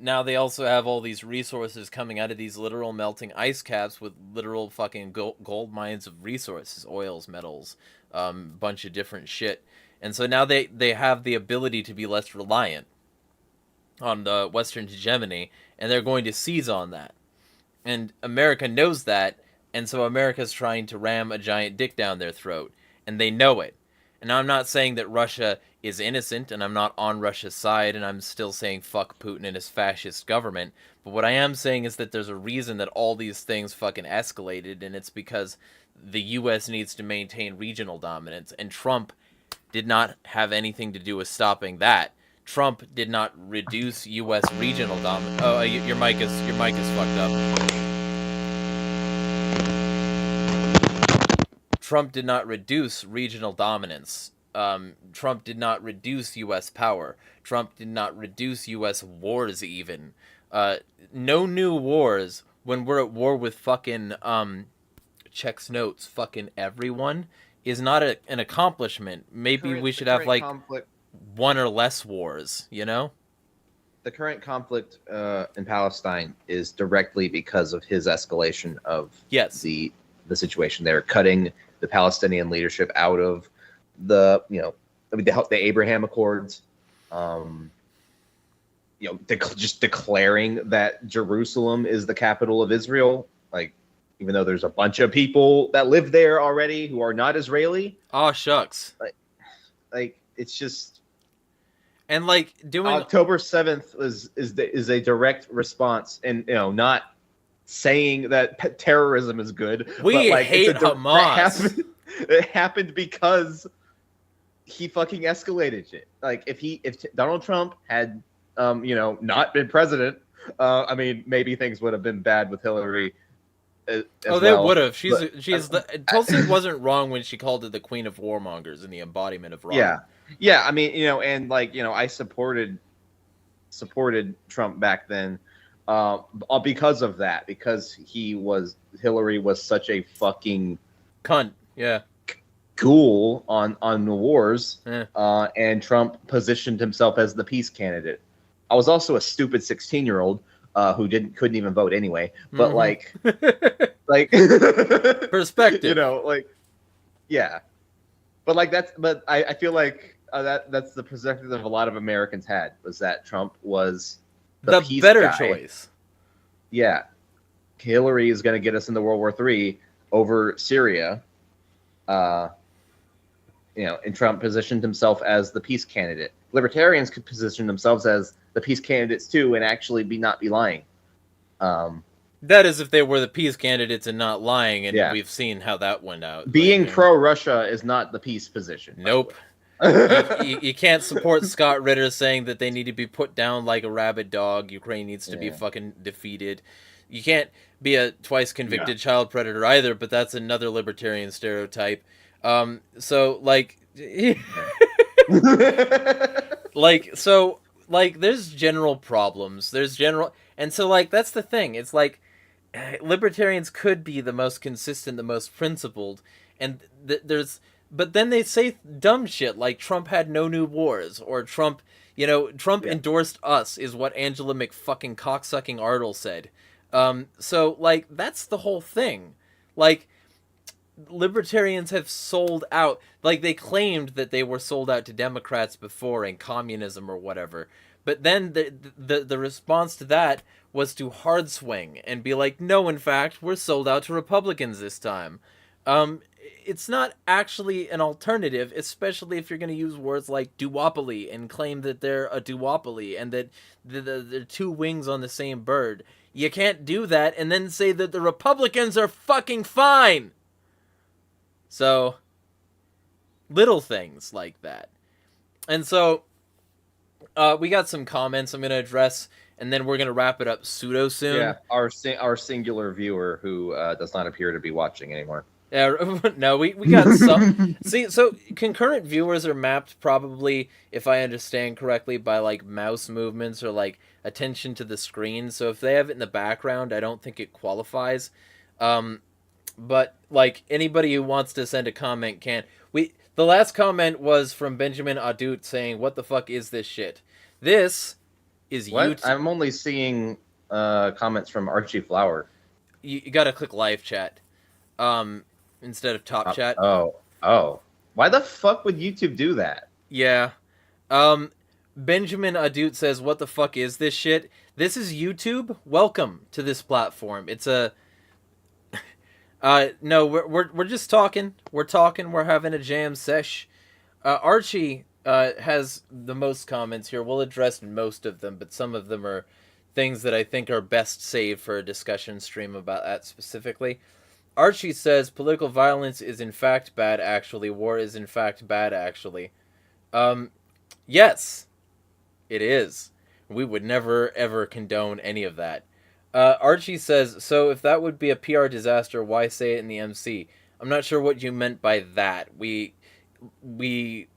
now they also have all these resources coming out of these literal melting ice caps with literal fucking gold mines of resources, oils, metals, bunch of different shit. And so now they have the ability to be less reliant on the Western hegemony, and they're going to seize on that. And America knows that, and so America's trying to ram a giant dick down their throat, and they know it. And I'm not saying that Russia is innocent, and I'm not on Russia's side, and I'm still saying fuck Putin and his fascist government. But what I am saying is that there's a reason that all these things fucking escalated, and it's because the U.S. needs to maintain regional dominance, and Trump did not have anything to do with stopping that. Trump did not reduce U.S. regional dominance. Oh, your mic is fucked up. Trump did not reduce regional dominance. Trump did not reduce U.S. power. Trump did not reduce U.S. wars even. No new wars when we're at war with fucking, checks notes, fucking everyone, is not an accomplishment. Maybe we should have, like, one or less wars, you know? The current conflict in Palestine is directly because of his escalation of the situation. They're cutting the Palestinian leadership out of the Abraham Accords, just declaring that Jerusalem is the capital of Israel, like, even though there's a bunch of people that live there already who are not Israeli. Oh shucks. Like it's just, and like doing October 7th is a direct response, and not saying that terrorism is good. We hate Hamas. It happened because he fucking escalated it. Like if Donald Trump had not been president, I mean maybe things would have been bad with Hillary. They would have. Tulsi wasn't wrong when she called it the queen of warmongers and the embodiment of wrong. Yeah. I mean, and I supported Trump back then, because of that, because Hillary was such a fucking cunt. Yeah. Ghoul on the wars, Yeah. And Trump positioned himself as the peace candidate. I was also a stupid 16-year-old. Who couldn't even vote anyway, but like perspective, yeah, but I feel like that's the perspective of a lot of Americans had, was that Trump was the peace better guy. Choice. Yeah, Hillary is going to get us into World War III over Syria, and Trump positioned himself as the peace candidate. Libertarians could position themselves as the peace candidates too, and actually not be lying. That is, if they were the peace candidates and not lying, and we've seen how that went out. Being pro-Russia is not the peace position. Nope. you can't support Scott Ritter saying that they need to be put down like a rabid dog. Ukraine needs to be fucking defeated. You can't be a twice convicted child predator either, but that's another libertarian stereotype. So like, there's general problems. And so like, that's the thing. It's like, libertarians could be the most consistent, the most principled, and but then they say dumb shit like Trump had no new wars, or Trump endorsed us, is what Angela McFucking cocksucking Ardle said. So like, that's the whole thing. Like, libertarians have sold out. Like, they claimed that they were sold out to Democrats before and communism or whatever. But then the response to that was to hard swing and be like, no, in fact, we're sold out to Republicans this time. It's not actually an alternative, especially if you're going to use words like duopoly and claim that they're a duopoly and that they're two wings on the same bird. You can't do that and then say that the Republicans are fucking fine. So, little things like that. And so, we got some comments I'm going to address, and then we're going to wrap it up pseudo soon. Yeah, our singular viewer who does not appear to be watching anymore. Yeah, no, we got some. See, so concurrent viewers are mapped probably, if I understand correctly, by like mouse movements or like attention to the screen. So if they have it in the background, I don't think it qualifies. But like, anybody who wants to send a comment can. The last comment was from Benjamin Adut saying, "What the fuck is this shit?" This is What? YouTube. I'm only seeing comments from Archie Flower. You got to click live chat instead of top chat. Oh. Why the fuck would YouTube do that? Yeah. Benjamin Adut says, "What the fuck is this shit? This is YouTube. Welcome to this platform. It's a no, we're just talking. We're talking. We're having a jam sesh. Archie has the most comments here. We'll address most of them, but some of them are things that I think are best saved for a discussion stream about that specifically. Archie says political violence is in fact bad. Actually, war is in fact bad. Actually, yes, it is. We would never ever condone any of that. Archie says, so if that would be a PR disaster, why say it in the MC? I'm not sure what you meant by that. We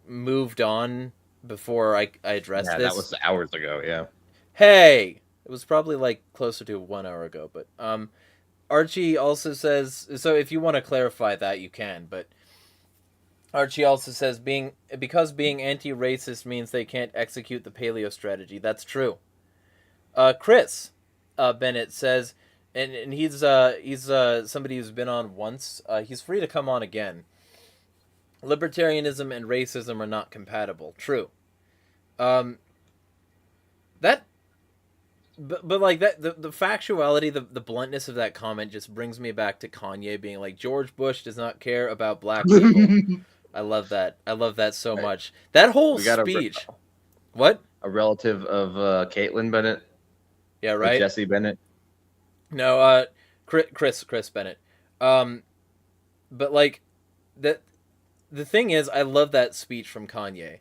moved on before I addressed this. That was hours ago, yeah. Hey! It was probably like closer to 1 hour ago, but Archie also says, so if you want to clarify that, you can, but Archie also says because being anti-racist means they can't execute the paleo strategy. That's true. Chris Bennett says, and he's somebody who's been on once. He's free to come on again. Libertarianism and racism are not compatible. True. But like that, the factuality, the bluntness of that comment just brings me back to Kanye being like, George Bush does not care about black people. I love that. I love that so much. That whole speech. What? A relative of Caitlyn Bennett. Yeah, right. Jesse Bennett. No, Chris Bennett. But like the thing is, I love that speech from Kanye.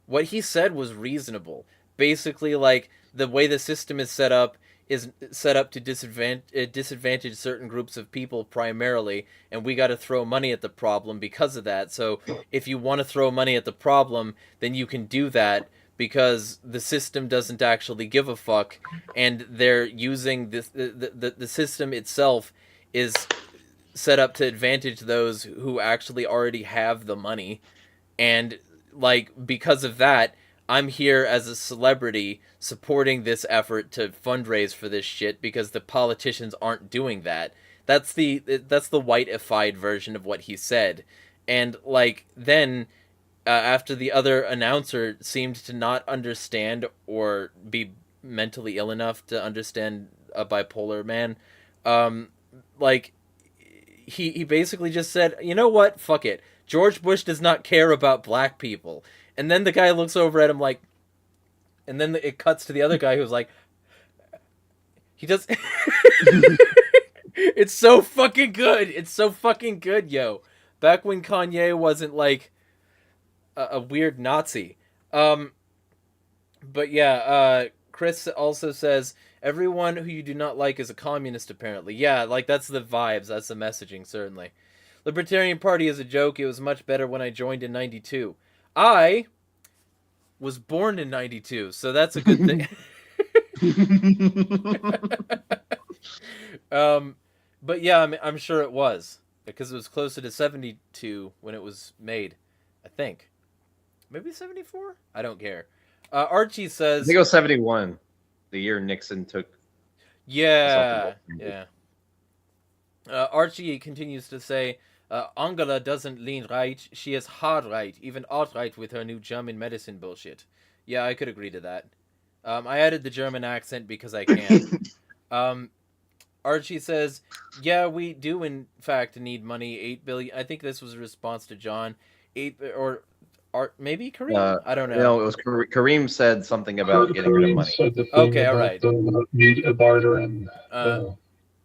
What he said was reasonable. Basically, like, the way the system is set up to disadvantage certain groups of people primarily, and we got to throw money at the problem because of that. So if you want to throw money at the problem, then you can do that because the system doesn't actually give a fuck, and they're using this, the system itself is set up to advantage those who actually already have the money. And like, because of that, I'm here as a celebrity supporting this effort to fundraise for this shit because the politicians aren't doing that. That's the whiteified version of what he said. And like, then after the other announcer seemed to not understand or be mentally ill enough to understand a bipolar man, like, he basically just said, you know what, fuck it, George Bush does not care about black people. And then the guy looks over at him like, and then it cuts to the other guy who's like, he does. It's so fucking good. It's so fucking good, yo. Back when Kanye wasn't like a weird Nazi. But yeah, Chris also says, everyone who you do not like is a communist, apparently. Yeah, like, that's the vibes. That's the messaging, certainly. Libertarian Party is a joke. It was much better when I joined in 92. I was born in 92, so that's a good thing. But yeah, I'm sure it was, because it was closer to 72 when it was made, I think. Maybe 74? I don't care. Archie says, I think it was 71, the year Nixon took. Yeah. Archie continues to say, Angela doesn't lean right, she is hard right, even alt-right with her new German medicine bullshit. Yeah, I could agree to that. I added the German accent because I can. Archie says, yeah, we do in fact need money, 8 billion. I think this was a response to John. 8 or maybe Kareem? I don't know. No, it was Kareem said something about getting rid of money. Okay, all right. Need a barter and.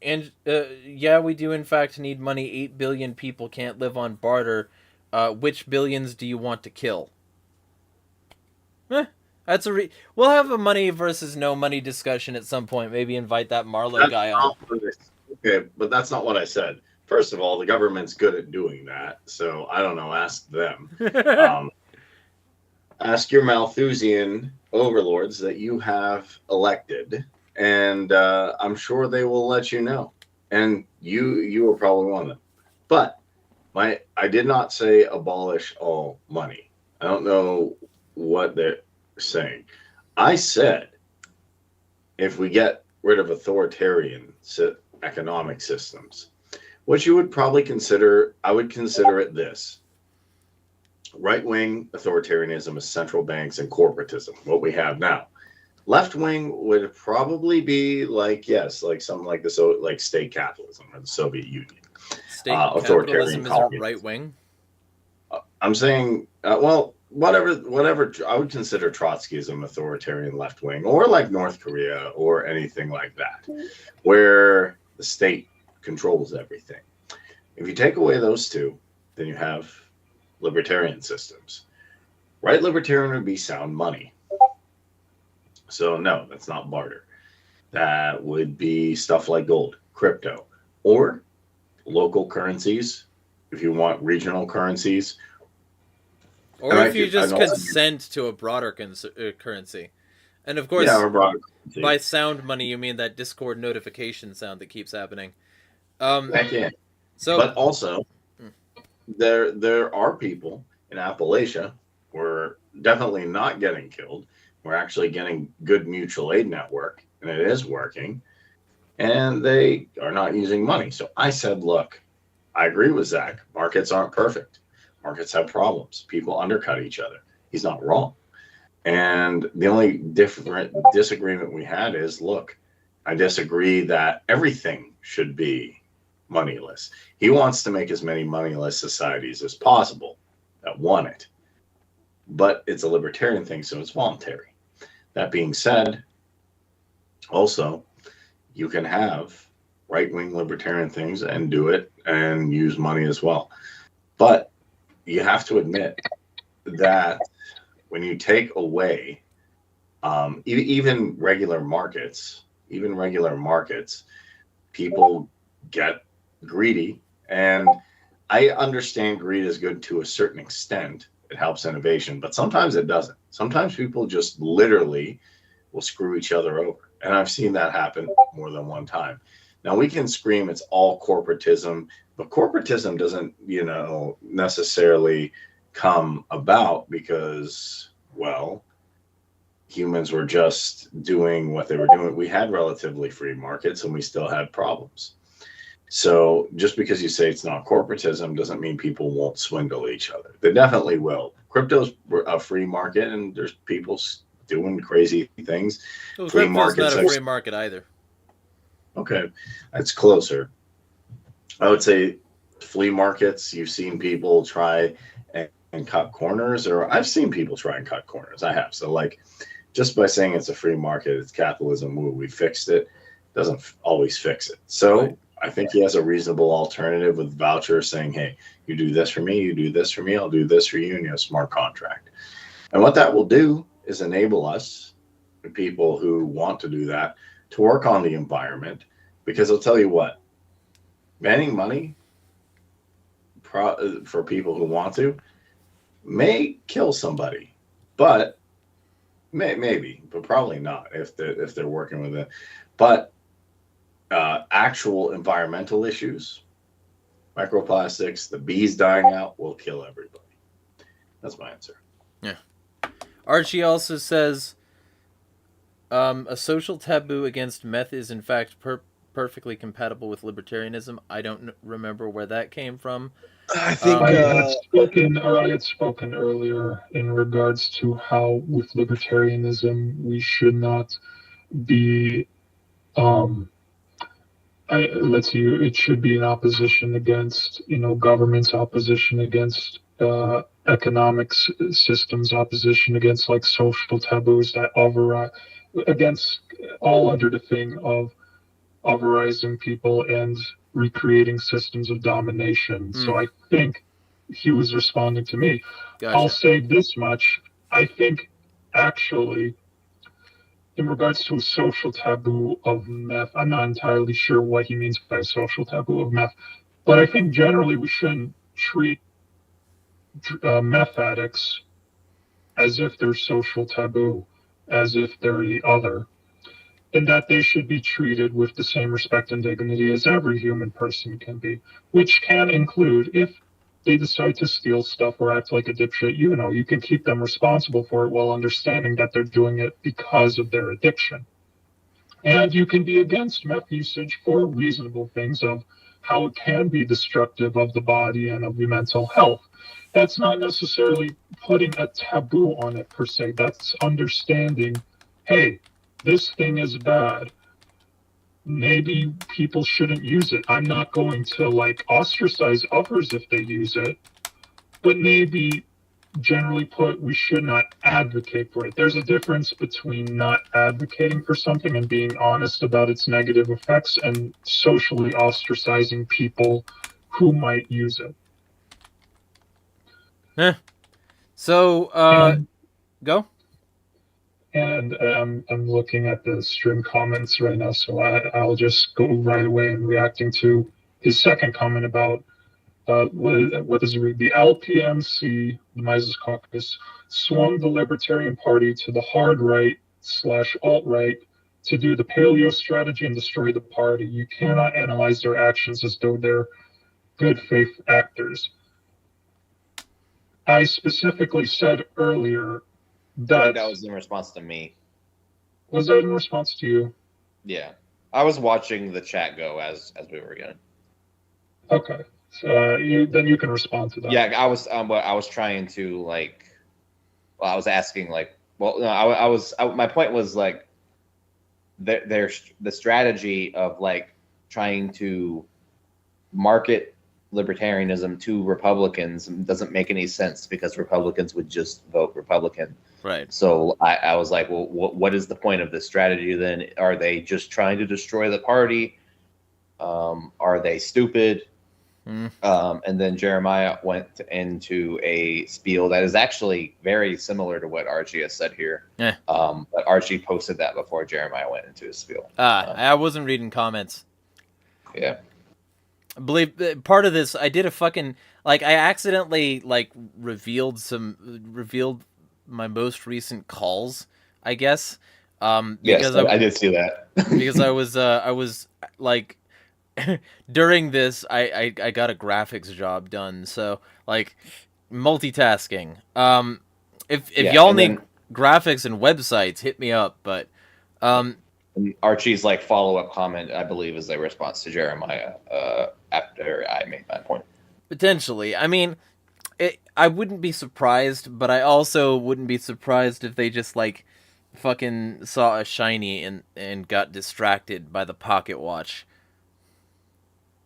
And yeah, we do in fact need money. 8 billion people can't live on barter. Which billions do you want to kill? That's we'll have a money versus no money discussion at some point. Maybe invite that Marlowe guy on. Okay, but that's not what I said. First of all, the government's good at doing that, so I don't know. Ask them. Ask your Malthusian overlords that you have elected, and I'm sure they will let you know. And you were probably one of them. But I did not say abolish all money. I don't know what they're saying. I said if we get rid of authoritarian economic systems, what you would probably consider, I would consider it this. Right-wing authoritarianism is central banks and corporatism, what we have now. Left-wing would probably be like, yes, like something like like state capitalism or the Soviet Union. State Authoritarian capitalism is communism. right wing. I'm saying, well, whatever. I would consider Trotskyism authoritarian left wing, or like North Korea, or anything like that, where the state controls everything. If you take away those two, then you have libertarian systems. Right libertarian would be sound money. So no, that's not barter. That would be stuff like gold, crypto, or local currencies. If you want regional currencies, or if you just consent to a broader currency. And of course, by sound money, you mean that Discord notification sound that keeps happening. Heck yeah. So, but also, there are people in Appalachia who are definitely not getting killed. We're actually getting good mutual aid network, and it is working. And they are not using money. So I said, look, I agree with Zach. Markets aren't perfect. Markets have problems. People undercut each other. He's not wrong. And the only disagreement we had is, look, I disagree that everything should be moneyless. He wants to make as many moneyless societies as possible that want it. But it's a libertarian thing, so it's voluntary. That being said, also, you can have right-wing libertarian things and do it and use money as well. But you have to admit that when you take away even regular markets, people get greedy. And I understand greed is good to a certain extent. It helps innovation, but sometimes it doesn't. Sometimes people just literally will screw each other over. And I've seen that happen more than one time. Now, we can scream it's all corporatism, but corporatism doesn't, necessarily come about because, well, humans were just doing what they were doing. We had relatively free markets and we still had problems. So just because you say it's not corporatism doesn't mean people won't swindle each other. They definitely will. Crypto's a free market and there's people doing crazy things. Well, free market's not a free market either. Okay, that's closer. I would say flea markets, you've seen people try and cut corners, or I've seen people try and cut corners. I have. So like, just by saying it's a free market, it's capitalism, we fixed it, doesn't always fix it. So right. I think he has a reasonable alternative with vouchers saying, hey, you do this for me, you do this for me, I'll do this for you, and you have a smart contract. And what that will do is enable us, the people who want to do that, to work on the environment. Because I'll tell you what, banning money for people who want to may kill somebody, but maybe, but probably not if they're working with it. But actual environmental issues, microplastics, the bees dying out will kill everybody. That's my answer. Yeah. Archie also says a social taboo against meth is in fact perfectly compatible with libertarianism. I don't remember where that came from. I think I had spoken earlier in regards to how with libertarianism we should not be it should be in opposition against government's opposition against economic systems, opposition against like social taboos that override against all under the thing of overrising people and recreating systems of domination. So I think he was responding to me. Gotcha. I'll say this much. I think actually in regards to a social taboo of meth, I'm not entirely sure what he means by social taboo of meth, but I think generally we shouldn't treat meth addicts as if they're social taboo, as if they're the other, and that they should be treated with the same respect and dignity as every human person can be, which can include if they decide to steal stuff or act like a dipshit, you can keep them responsible for it while understanding that they're doing it because of their addiction. And you can be against meth usage for reasonable things of how it can be destructive of the body and of the mental health. That's not necessarily putting a taboo on it per se. That's understanding, hey, this thing is bad. Maybe people shouldn't use it. I'm not going to like ostracize others if they use it, but maybe generally put, we should not advocate for it. There's a difference between not advocating for something and being honest about its negative effects and socially ostracizing people who might use it. So, And go. I'm looking at the stream comments right now, so I'll just go right away and reacting to his second comment about what does it read? The LPMC, the Mises Caucus, swung the Libertarian Party to the hard right / alt right to do the paleo strategy and destroy the party. You cannot analyze their actions as though they're good faith actors. I specifically said earlier I that think that was in response to me. was that in response to you? Yeah, I was watching the chat go as we were going. Okay, so then you can respond to that. Yeah, I was trying to like. Well, I was asking like. Well, no, I was. My point was like. There's the strategy of like trying to market libertarianism to Republicans doesn't make any sense because Republicans would just vote Republican. Right. So I was like, well, what is the point of this strategy then? Are they just trying to destroy the party? Are they stupid? And then Jeremiah went into a spiel that is actually very similar to what Archie has said here. Yeah. But Archie posted that before Jeremiah went into his spiel. I wasn't reading comments. Yeah. I believe part of this, I did a fucking, like, I accidentally, like, revealed my most recent calls, I guess. Yes, Because I did see that. because I was, like, during this, I got a graphics job done, so, like, multitasking. If Yeah, y'all and need then- graphics and websites, hit me up, but, And Archie's like follow-up comment, I believe, is a response to Jeremiah after I made my point. potentially. I mean, I wouldn't be surprised, but I also wouldn't be surprised if they just, like, fucking saw a shiny and got distracted by the pocket watch.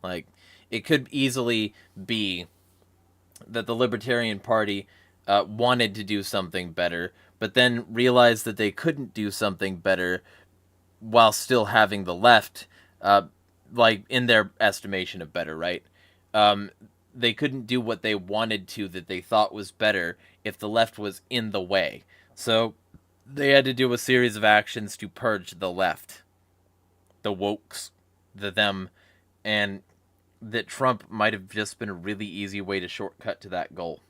Like, it could easily be that the Libertarian Party wanted to do something better, but then realized that they couldn't do something better while still having the left, like, in their estimation of better, right? They couldn't do what they wanted to that they thought was better if the left was in the way. So they had to do a series of actions to purge the left, the wokes, the them, and that Trump might have just been a really easy way to shortcut to that goal.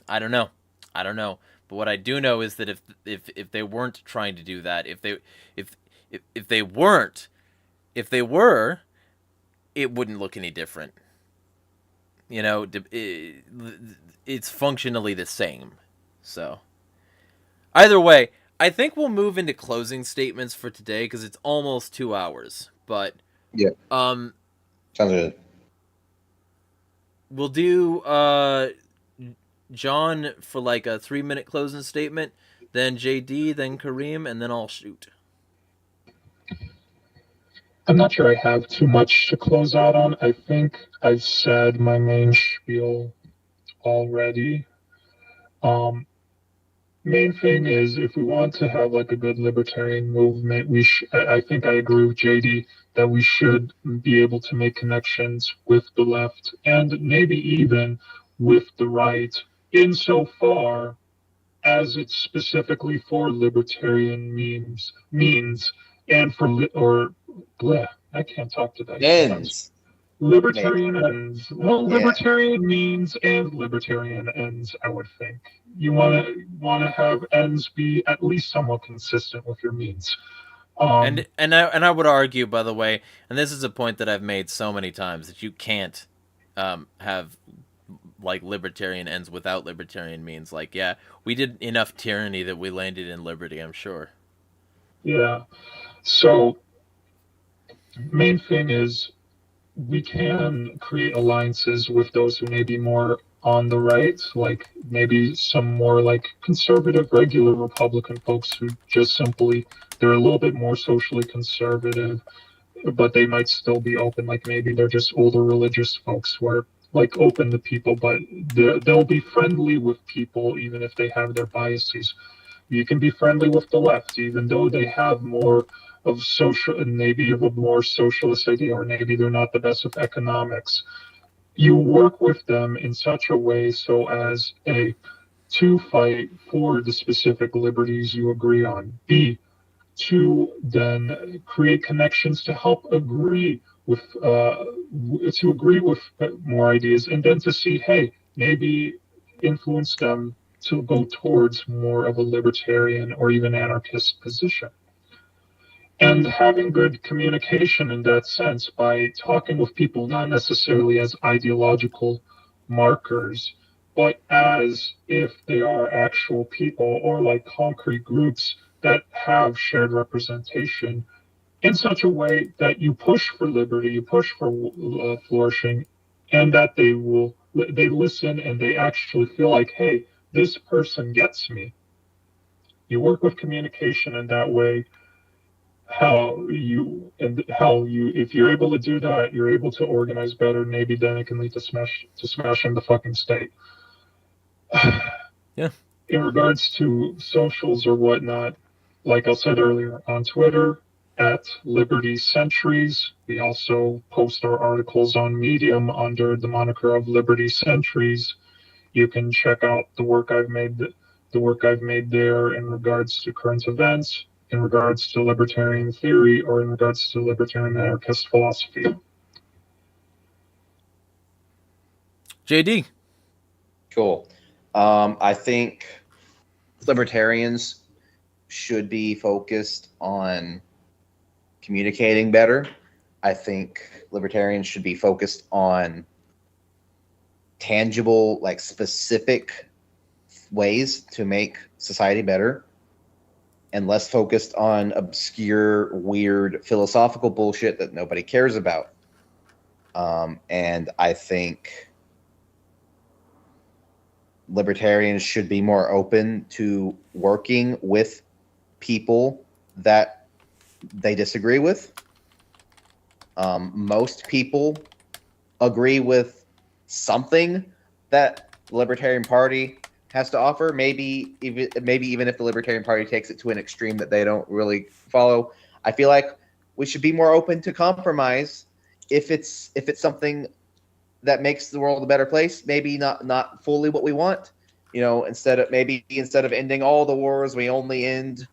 I don't know. But what I do know is that if they weren't trying to do that, if they were, it wouldn't look any different. You know, it's functionally the same. So, either way, I think we'll move into closing statements for today because it's almost 2 hours. But Yeah. Sounds good. We'll do John for like a 3-minute closing statement, then JD, then Kareem, and then I'll shoot. I'm not sure I have too much to close out on. I think I've said my main spiel already. Main thing is, if we want to have like a good libertarian movement, I think I agree with JD that we should be able to make connections with the left and maybe even with the right, insofar as it's specifically for libertarian means and for I can't talk to that. Ends. Libertarian ends. Well, Yeah. libertarian means and libertarian ends, I would think. You want to have ends be at least somewhat consistent with your means. And I would argue, by the way, and this is a point that I've made so many times, that you can't have like libertarian ends without libertarian means. Like, yeah, we did enough tyranny that we landed in liberty, I'm sure. Yeah. So main thing is we can create alliances with those who may be more on the right, like maybe some more like conservative, regular Republican folks who just simply they're a little bit more socially conservative, but they might still be open. Like maybe they're just older religious folks who are like open to people, but they'll be friendly with people even if they have their biases. You can be friendly with the left, even though they have more of social, and maybe of a more socialist idea, or maybe they're not the best with economics. You work with them in such a way so as A, to fight for the specific liberties you agree on. B, to then create connections to help agree with more ideas, and then to see, hey, maybe influence them to go towards more of a libertarian or even anarchist position. And having good communication in that sense by talking with people not necessarily as ideological markers, but as if they are actual people or like concrete groups that have shared representation in such a way that you push for liberty, you push for flourishing, and that they listen and they actually feel like, hey, this person gets me. You work with communication in that way. How you if you're able to do that, you're able to organize better. Maybe then it can lead to smashing the fucking state. Yeah. In regards to socials or whatnot, like I said earlier, on Twitter at Liberty Centuries. We also post our articles on Medium under the moniker of Liberty Centuries. You can check out the work I've made there in regards to current events, in regards to libertarian theory, or in regards to libertarian anarchist philosophy. JD. Cool. I think libertarians should be focused on communicating better. I think libertarians should be focused on tangible, like specific ways to make society better, and less focused on obscure, weird philosophical bullshit that nobody cares about. And I think libertarians should be more open to working with people that they disagree with. Most people agree with something that the Libertarian Party has to offer. Maybe even if the Libertarian Party takes it to an extreme that they don't really follow. I feel like we should be more open to compromise if it's something that makes the world a better place. Maybe not fully what we want. Instead of ending all the wars, we only end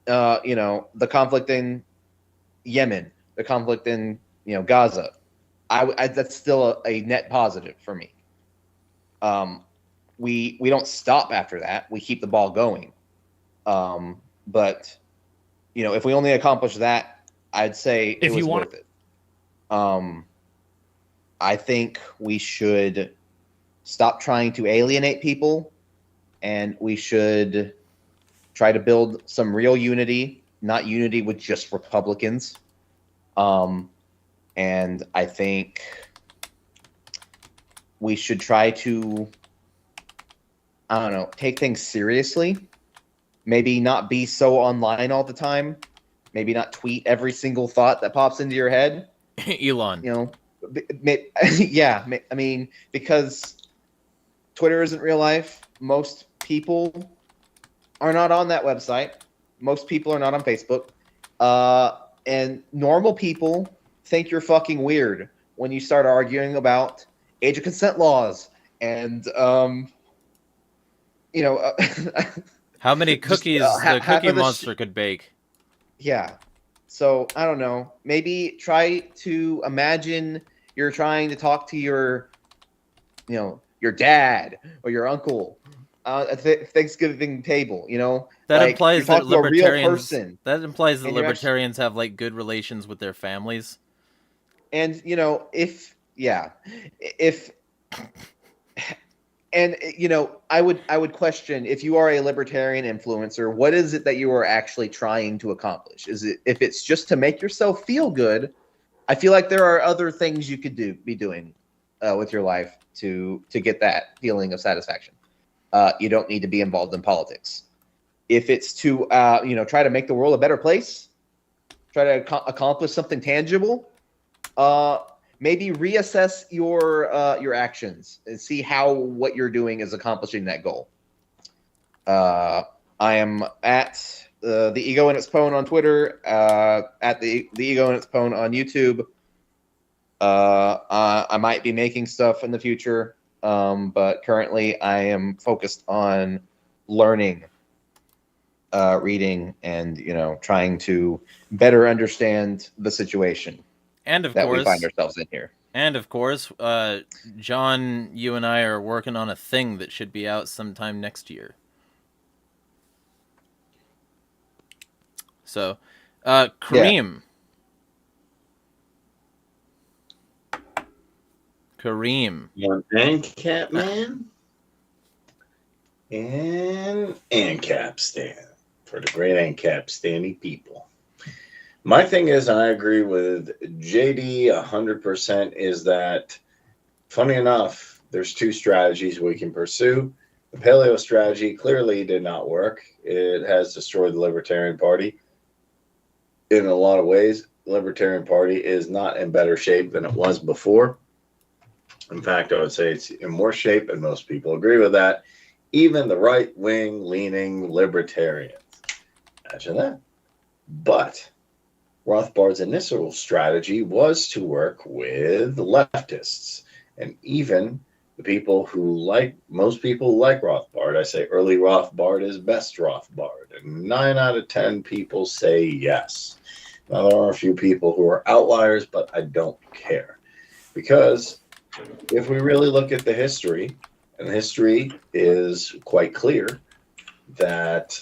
the conflict in Yemen, the conflict in Gaza. I that's still a net positive for me. We don't stop after that. We keep the ball going. But if we only accomplish that, I'd say it was worth it. I think we should stop trying to alienate people, and we should try to build some real unity, not unity with just Republicans. And I think we should try to, take things seriously. Maybe not be so online all the time. Maybe not tweet every single thought that pops into your head. Elon. Yeah, I mean, because Twitter isn't real life. Most people are not on that website. Most people are not on Facebook. And normal people think you're fucking weird when you start arguing about age of consent laws and, how many cookies the Cookie Monster could bake. Yeah. So, I don't know. Maybe try to imagine you're trying to talk to your dad or your uncle at the Thanksgiving table, That like, implies that to a real libertarians. person, That implies that and you're libertarians have like good relations with their families. and if And you know, I would question, if you are a libertarian influencer, what is it that you are actually trying to accomplish? Is it, if it's just to make yourself feel good, I feel like there are other things you could be doing with your life to get that feeling of satisfaction. You don't need to be involved in politics. If it's to you know, try to make the world a better place, try to accomplish something tangible, maybe reassess your actions and see how what you're doing is accomplishing that goal. I am at the Ego and its Pwn on Twitter, at the Ego and its Pwn on YouTube. I might be making stuff in the future, but currently I am focused on learning, reading, and, you know, trying to better understand the situation And of that course, we find ourselves in here. And of course, John, you and I are working on a thing that should be out sometime next year. So, Kareem. Yeah. Kareem. One ANCAP man and ANCAP stand for the great ANCAP standing people. My thing is, I agree with JD 100%, is that, funny enough, there's two strategies we can pursue. The paleo strategy clearly did not work. It has destroyed the Libertarian Party in a lot of ways. The Libertarian Party is not in better shape than it was before. In fact, I would say it's in worse shape, and most people agree with that. Even the right-wing leaning libertarians. Imagine that. But Rothbard's initial strategy was to work with leftists, and even the people who like, most people like Rothbard. I say early Rothbard is best Rothbard, and 9 out of 10 people say yes. Now, there are a few people who are outliers, but I don't care, because if we really look at the history, and history is quite clear that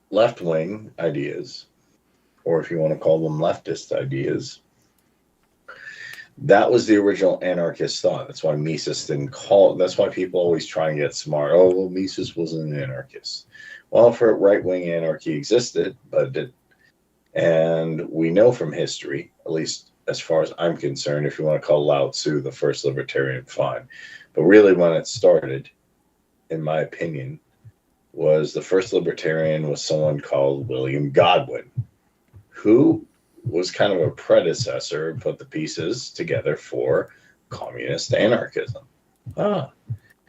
left-wing ideas, or if you want to call them leftist ideas, that was the original anarchist thought. That's why Mises didn't call it. That's why people always try and get smart. Oh, well, Mises wasn't an anarchist. Well, for right-wing anarchy existed, but it, and we know from history, at least as far as I'm concerned, if you want to call Lao Tzu the first libertarian, fine. But really, when it started, in my opinion, was the first libertarian was someone called William Godwin, who was kind of a predecessor, put the pieces together for communist anarchism. And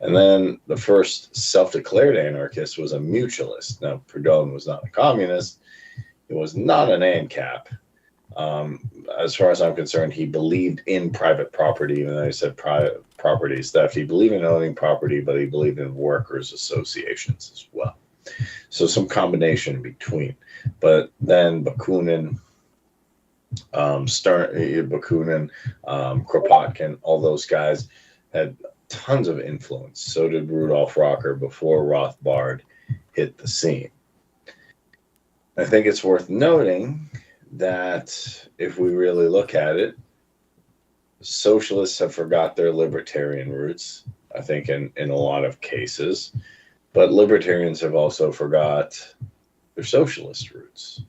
then the first self-declared anarchist was a mutualist. Now, Proudhon was not a communist. He was not an ANCAP. As far as I'm concerned, he believed in private property, even though he said private property is theft. He believed in owning property, but he believed in workers' associations as well. So some combination between. But then Bakunin, Kropotkin, all those guys had tons of influence. So did Rudolf Rocker before Rothbard hit the scene. I think it's worth noting that if we really look at it, socialists have forgot their libertarian roots, I think, in a lot of cases. But libertarians have also forgot their socialist roots.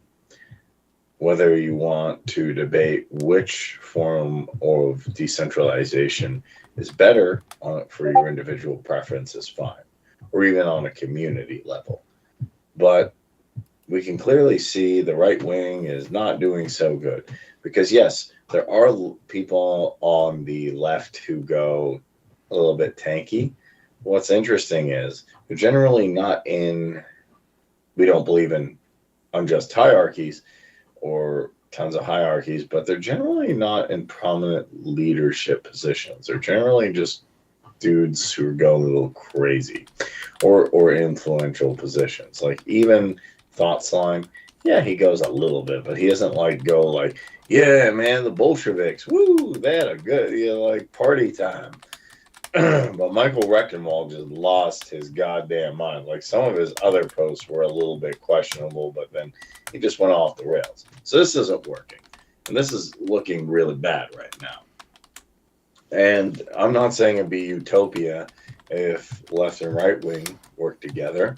Whether you want to debate which form of decentralization is better for your individual preference is fine, or even on a community level. But we can clearly see the right wing is not doing so good, because yes, there are people on the left who go a little bit tanky. What's interesting is they're generally not in, we don't believe in unjust hierarchies or tons of hierarchies, but they're generally not in prominent leadership positions. They're generally just dudes who go a little crazy, or influential positions. Like even Thought Slime, yeah, he goes a little bit, but he doesn't like go like, yeah, man, the Bolsheviks, woo, they had a good, like party time. But Michael Rectenwald just lost his goddamn mind. Like some of his other posts were a little bit questionable, but then he just went off the rails. So this isn't working, and this is looking really bad right now. And I'm not saying it'd be utopia if left and right wing work together,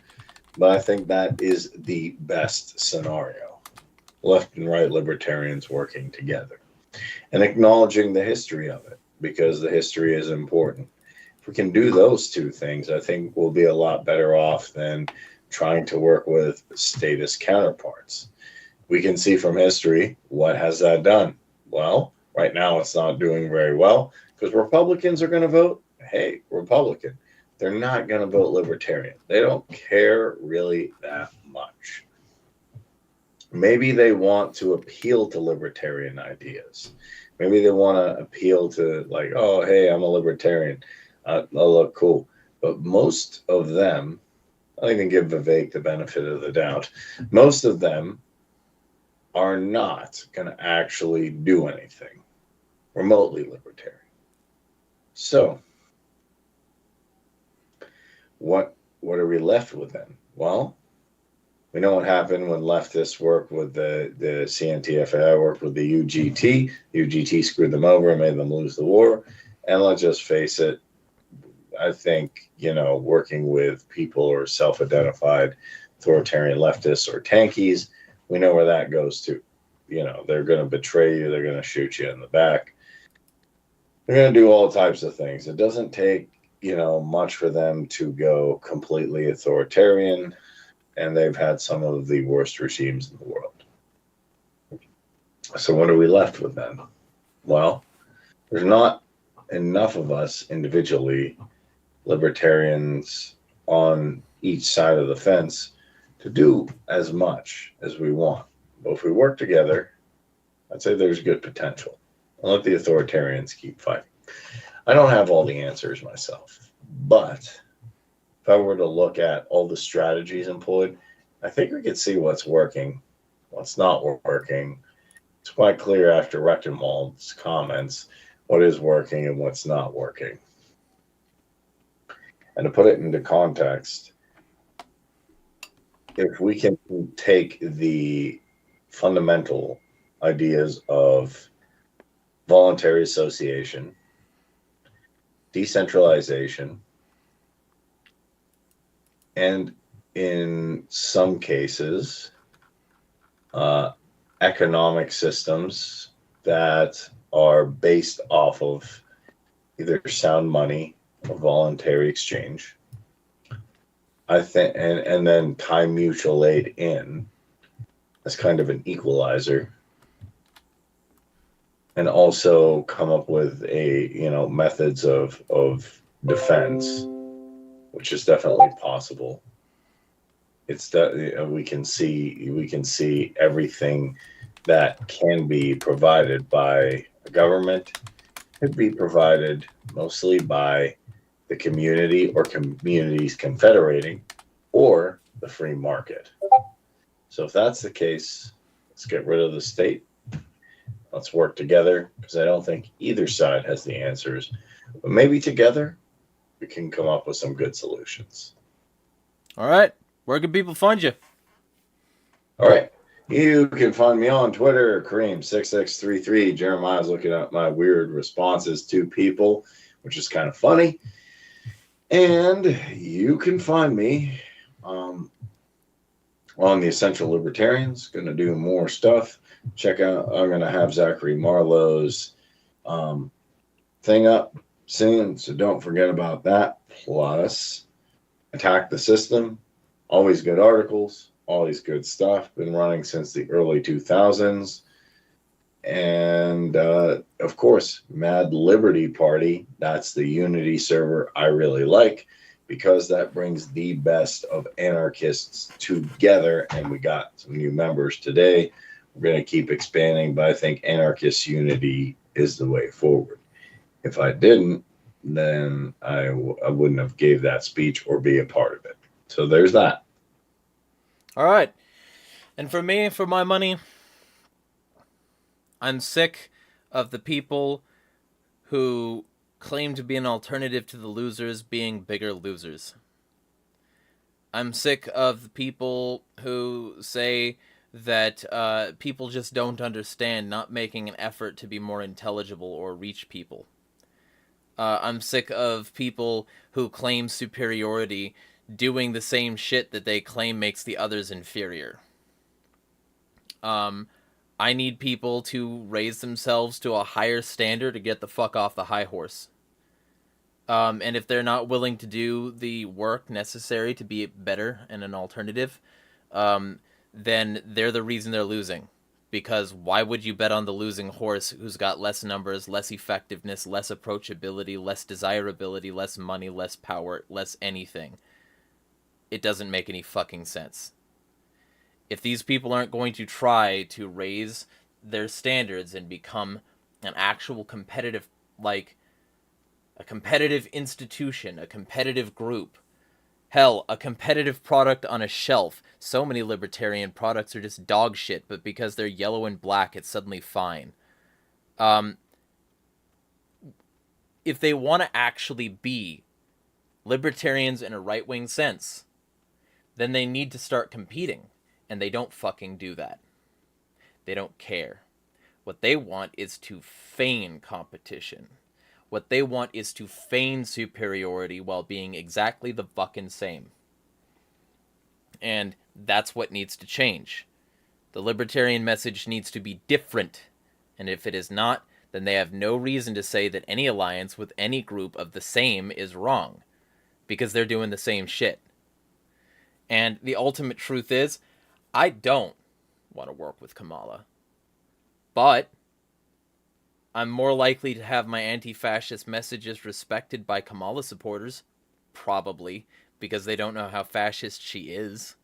but I think that is the best scenario. Left and right libertarians working together and acknowledging the history of it, because the history is important. If we can do those two things, I think we'll be a lot better off than trying to work with statist counterparts. We can see from history, what has that done? Well, right now it's not doing very well because Republicans are going to vote, hey, Republican. They're not going to vote Libertarian. They don't care really that much. Maybe they want to appeal to Libertarian ideas. Maybe they want to appeal to, like, oh, hey, I'm a Libertarian. I look cool. But most of them, I'll even give Vivek the benefit of the doubt, most of them are not going to actually do anything remotely libertarian. So, what are we left with then? Well, we know what happened when leftists worked with the CNTFAI, worked with the UGT. UGT screwed them over and made them lose the war. And let's just face it, I think, working with people who are self-identified authoritarian leftists or tankies, we know where that goes to. They're going to betray you. They're going to shoot you in the back. They're going to do all types of things. It doesn't take, much for them to go completely authoritarian. And they've had some of the worst regimes in the world. So what are we left with then? Well, there's not enough of us individually, libertarians on each side of the fence, to do as much as we want. But if we work together, I'd say there's good potential. I'll let the authoritarians keep fighting. I don't have all the answers myself, but if I were to look at all the strategies employed, I think we could see what's working, what's not working. It's quite clear after Rectenwald's comments what is working and what's not working. And to put it into context, if we can take the fundamental ideas of voluntary association, decentralization, and in some cases, economic systems that are based off of either sound money or voluntary exchange, I think, and then tie mutual aid in as kind of an equalizer, and also come up with methods of defense, which is definitely possible. It's that we can see everything that can be provided by a government could be provided mostly by the community or communities confederating or the free market. So if that's the case, let's get rid of the state. Let's work together, because I don't think either side has the answers. But maybe together we can come up with some good solutions. All right. Where can people find you? All right. You can find me on Twitter, Kareem6633. Jeremiah's looking at my weird responses to people, which is kind of funny. And you can find me on the Essential Libertarians. Going to do more stuff. Check out, I'm going to have Zachary Marlowe's thing up soon, so don't forget about that. Plus, Attack the System. Always good articles. Always good stuff. Been running since the early 2000s. And, of course, Mad Liberty Party. That's the Unity server I really like, because that brings the best of anarchists together. And we got some new members today. We're going to keep expanding, but I think anarchist unity is the way forward. If I didn't, then I wouldn't have gave that speech or be a part of it. So there's that. All right. And for me, for my money, I'm sick of the people who claim to be an alternative to the losers being bigger losers. I'm sick of the people who say that people just don't understand, not making an effort to be more intelligible or reach people. I'm sick of people who claim superiority doing the same shit that they claim makes the others inferior. I need people to raise themselves to a higher standard to get the fuck off the high horse. And if they're not willing to do the work necessary to be better and an alternative, then they're the reason they're losing. Because why would you bet on the losing horse who's got less numbers, less effectiveness, less approachability, less desirability, less money, less power, less anything? It doesn't make any fucking sense. If these people aren't going to try to raise their standards and become an actual competitive, like, a competitive institution, a competitive group, hell, a competitive product on a shelf. So many libertarian products are just dog shit, but because they're yellow and black, it's suddenly fine. If they want to actually be libertarians in a right-wing sense, then they need to start competing, and they don't fucking do that. They don't care. What they want is to feign competition. What they want is to feign superiority while being exactly the fucking same. And that's what needs to change. The libertarian message needs to be different. And if it is not, then they have no reason to say that any alliance with any group of the same is wrong. Because they're doing the same shit. And the ultimate truth is, I don't want to work with Kamala. But I'm more likely to have my anti-fascist messages respected by Kamala supporters. Probably. Because they don't know how fascist she is.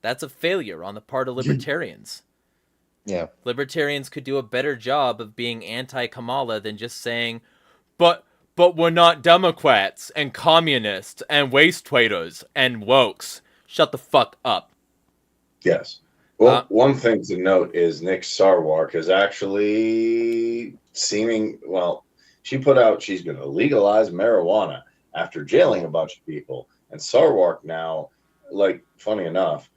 That's a failure on the part of libertarians. Yeah. Libertarians could do a better job of being anti-Kamala than just saying, but we're not Democrats and communists and waste traders and wokes. Shut the fuck up. Yes. Well, one thing to note is Nick Sarwark is actually seeming, well, she put out she's going to legalize marijuana after jailing a bunch of people. And Sarwark now, like, funny enough,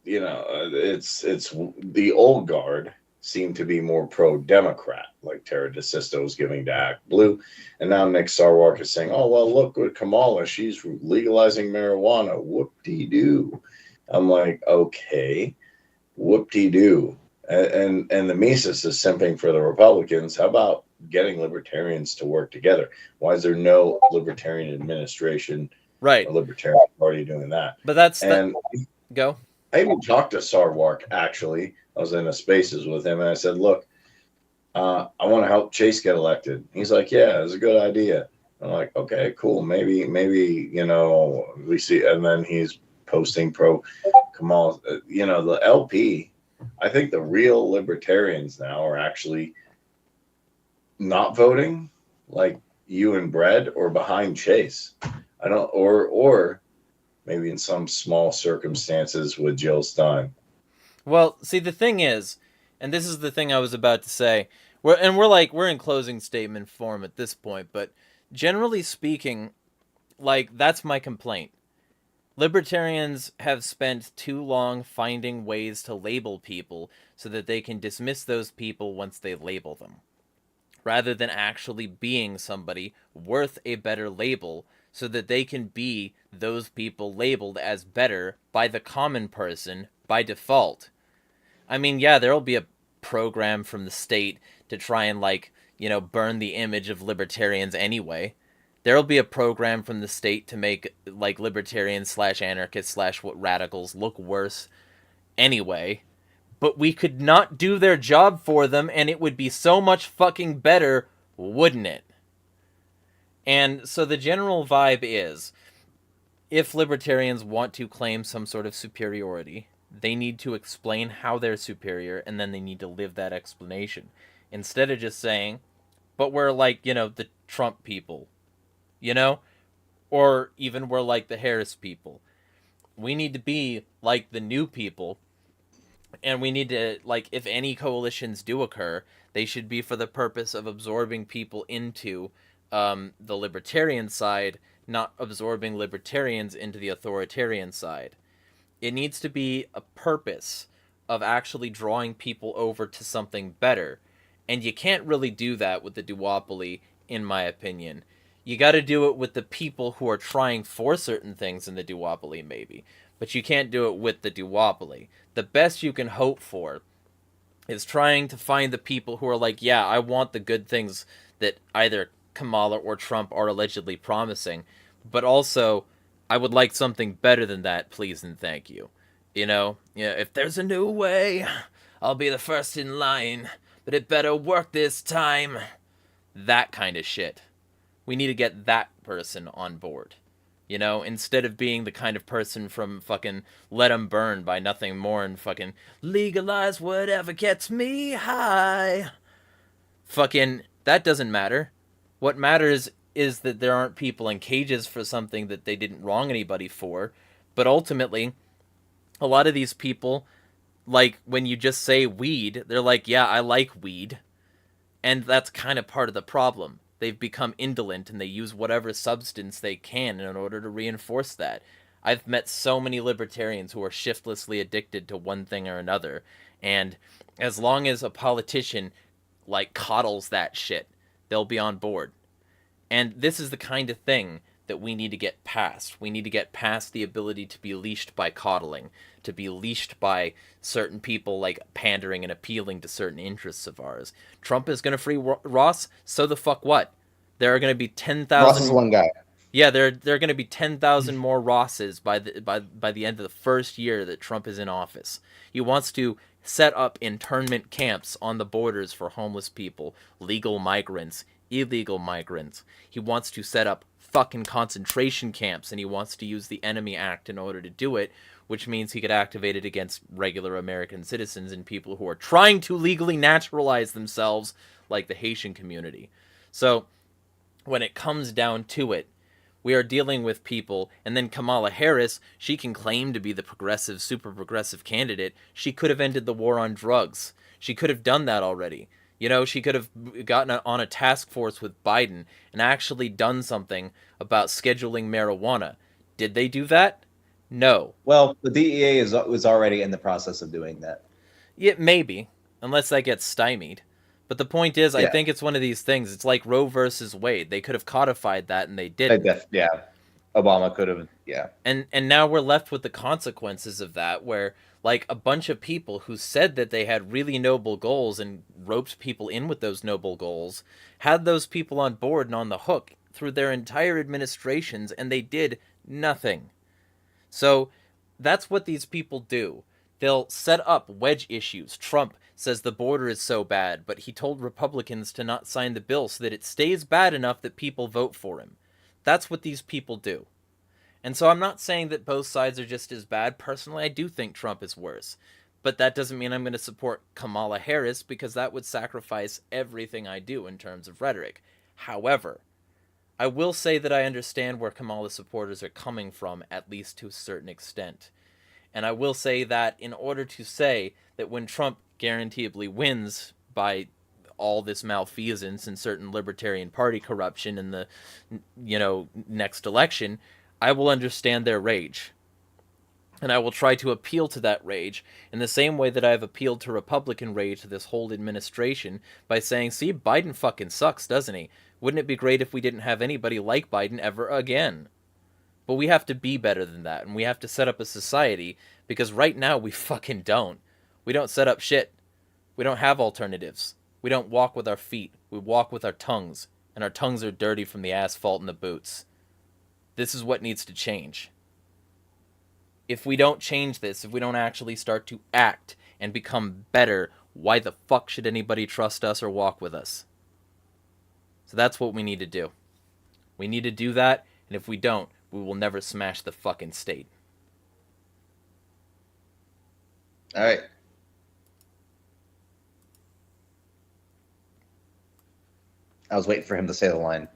you know, it's the old guard seem to be more pro-Democrat, like Tara DeSisto is giving to Act Blue. And now Nick Sarwark is saying, oh, well, look at Kamala. She's legalizing marijuana. Whoop-de-doo. I'm like, okay, whoop-de-doo. And the Mises is simping for the Republicans. How about getting libertarians to work together? Why is there no libertarian administration, right, or libertarian party doing that? But that's go. I even talked to Sarwark, actually. I was in a spaces with him, and I said, look, I want to help Chase get elected. He's like, yeah, it's a good idea. I'm like, okay, cool. Maybe, you know, we see. And then he's posting pro Kamal. You know, the LP, I think the real libertarians now are actually not voting, like you and Brad, or behind Chase. I don't, or maybe in some small circumstances with Jill Stein. Well, see, the thing is, and this is the thing I was about to say, we're in closing statement form at this point, but generally speaking, like, that's my complaint. Libertarians have spent too long finding ways to label people so that they can dismiss those people once they label them, rather than actually being somebody worth a better label so that they can be those people labeled as better by the common person by default. I mean, yeah, there'll be a program from the state to try and, like, you know, burn the image of libertarians anyway. There'll be a program from the state to make, like, libertarians / anarchists / radicals look worse anyway. But we could not do their job for them, and it would be so much fucking better, wouldn't it? And so the general vibe is, if libertarians want to claim some sort of superiority, they need to explain how they're superior, and then they need to live that explanation. Instead of just saying, but we're like, you know, the Trump people, you know? Or even we're like the Harris people. We need to be like the new people, and we need to, like, if any coalitions do occur, they should be for the purpose of absorbing people into the libertarian side, not absorbing libertarians into the authoritarian side. It needs to be a purpose of actually drawing people over to something better. And you can't really do that with the duopoly in my opinion. You got to do it with the people who are trying for certain things in the duopoly, maybe. But you can't do it with the duopoly. The best you can hope for is trying to find the people who are like, yeah, I want the good things that either Kamala or Trump are allegedly promising, but also I would like something better than that, please and thank you. You know, yeah, if there's a new way, I'll be the first in line, but it better work this time. That kind of shit. We need to get that person on board. You know, instead of being the kind of person from fucking Let 'Em Burn by Nothing More and fucking legalize whatever gets me high. Fucking, that doesn't matter. What matters is that there aren't people in cages for something that they didn't wrong anybody for. But ultimately, a lot of these people, like, when you just say weed, they're like, yeah, I like weed. And that's kind of part of the problem. They've become indolent and they use whatever substance they can in order to reinforce that. I've met so many libertarians who are shiftlessly addicted to one thing or another. And as long as a politician, like, coddles that shit, they'll be on board. And this is the kind of thing that we need to get past. We need to get past the ability to be leashed by coddling, to be leashed by certain people like pandering and appealing to certain interests of ours. Trump is going to free Ross, so the fuck what? There are going to be 10,000 Ross is one guy. Yeah, there are going to be 10,000 more Rosses by the end of the first year that Trump is in office. He wants to set up internment camps on the borders for homeless people, legal migrants, illegal migrants. He wants to set up fucking concentration camps, and he wants to use the Enemy Act in order to do it, which means he could activate it against regular American citizens and people who are trying to legally naturalize themselves, like the Haitian community. So, when it comes down to it, we are dealing with people, and then Kamala Harris, she can claim to be the progressive, super progressive candidate. She could have ended the war on drugs. She could have done that already. You know, she could have gotten on a task force with Biden and actually done something about scheduling marijuana. Did they do that? No. Well, the DEA was already in the process of doing that. Yeah, maybe, unless that gets stymied. But the point is, I think it's one of these things. It's like Roe versus Wade. They could have codified that, and they didn't. Obama could have, And now we're left with the consequences of that, where like a bunch of people who said that they had really noble goals and roped people in with those noble goals, had those people on board and on the hook through their entire administrations, and they did nothing. So that's what these people do. They'll set up wedge issues. Trump says the border is so bad, but he told Republicans to not sign the bill so that it stays bad enough that people vote for him. That's what these people do. And so I'm not saying that both sides are just as bad. Personally, I do think Trump is worse. But that doesn't mean I'm going to support Kamala Harris, because that would sacrifice everything I do in terms of rhetoric. However, I will say that I understand where Kamala supporters are coming from, at least to a certain extent. And I will say that in order to say that when Trump guaranteedly wins by all this malfeasance and certain Libertarian Party corruption in the, next election, I will understand their rage. And I will try to appeal to that rage in the same way that I've appealed to Republican rage to this whole administration by saying, see, Biden fucking sucks, doesn't he? Wouldn't it be great if we didn't have anybody like Biden ever again? But we have to be better than that, and we have to set up a society, because right now we fucking don't. We don't set up shit. We don't have alternatives. We don't walk with our feet. We walk with our tongues, and our tongues are dirty from the asphalt and the boots. This is what needs to change. If we don't change this, if we don't actually start to act and become better, why the fuck should anybody trust us or walk with us? So that's what we need to do. We need to do that, and if we don't, we will never smash the fucking state. All right. I was waiting for him to say the line.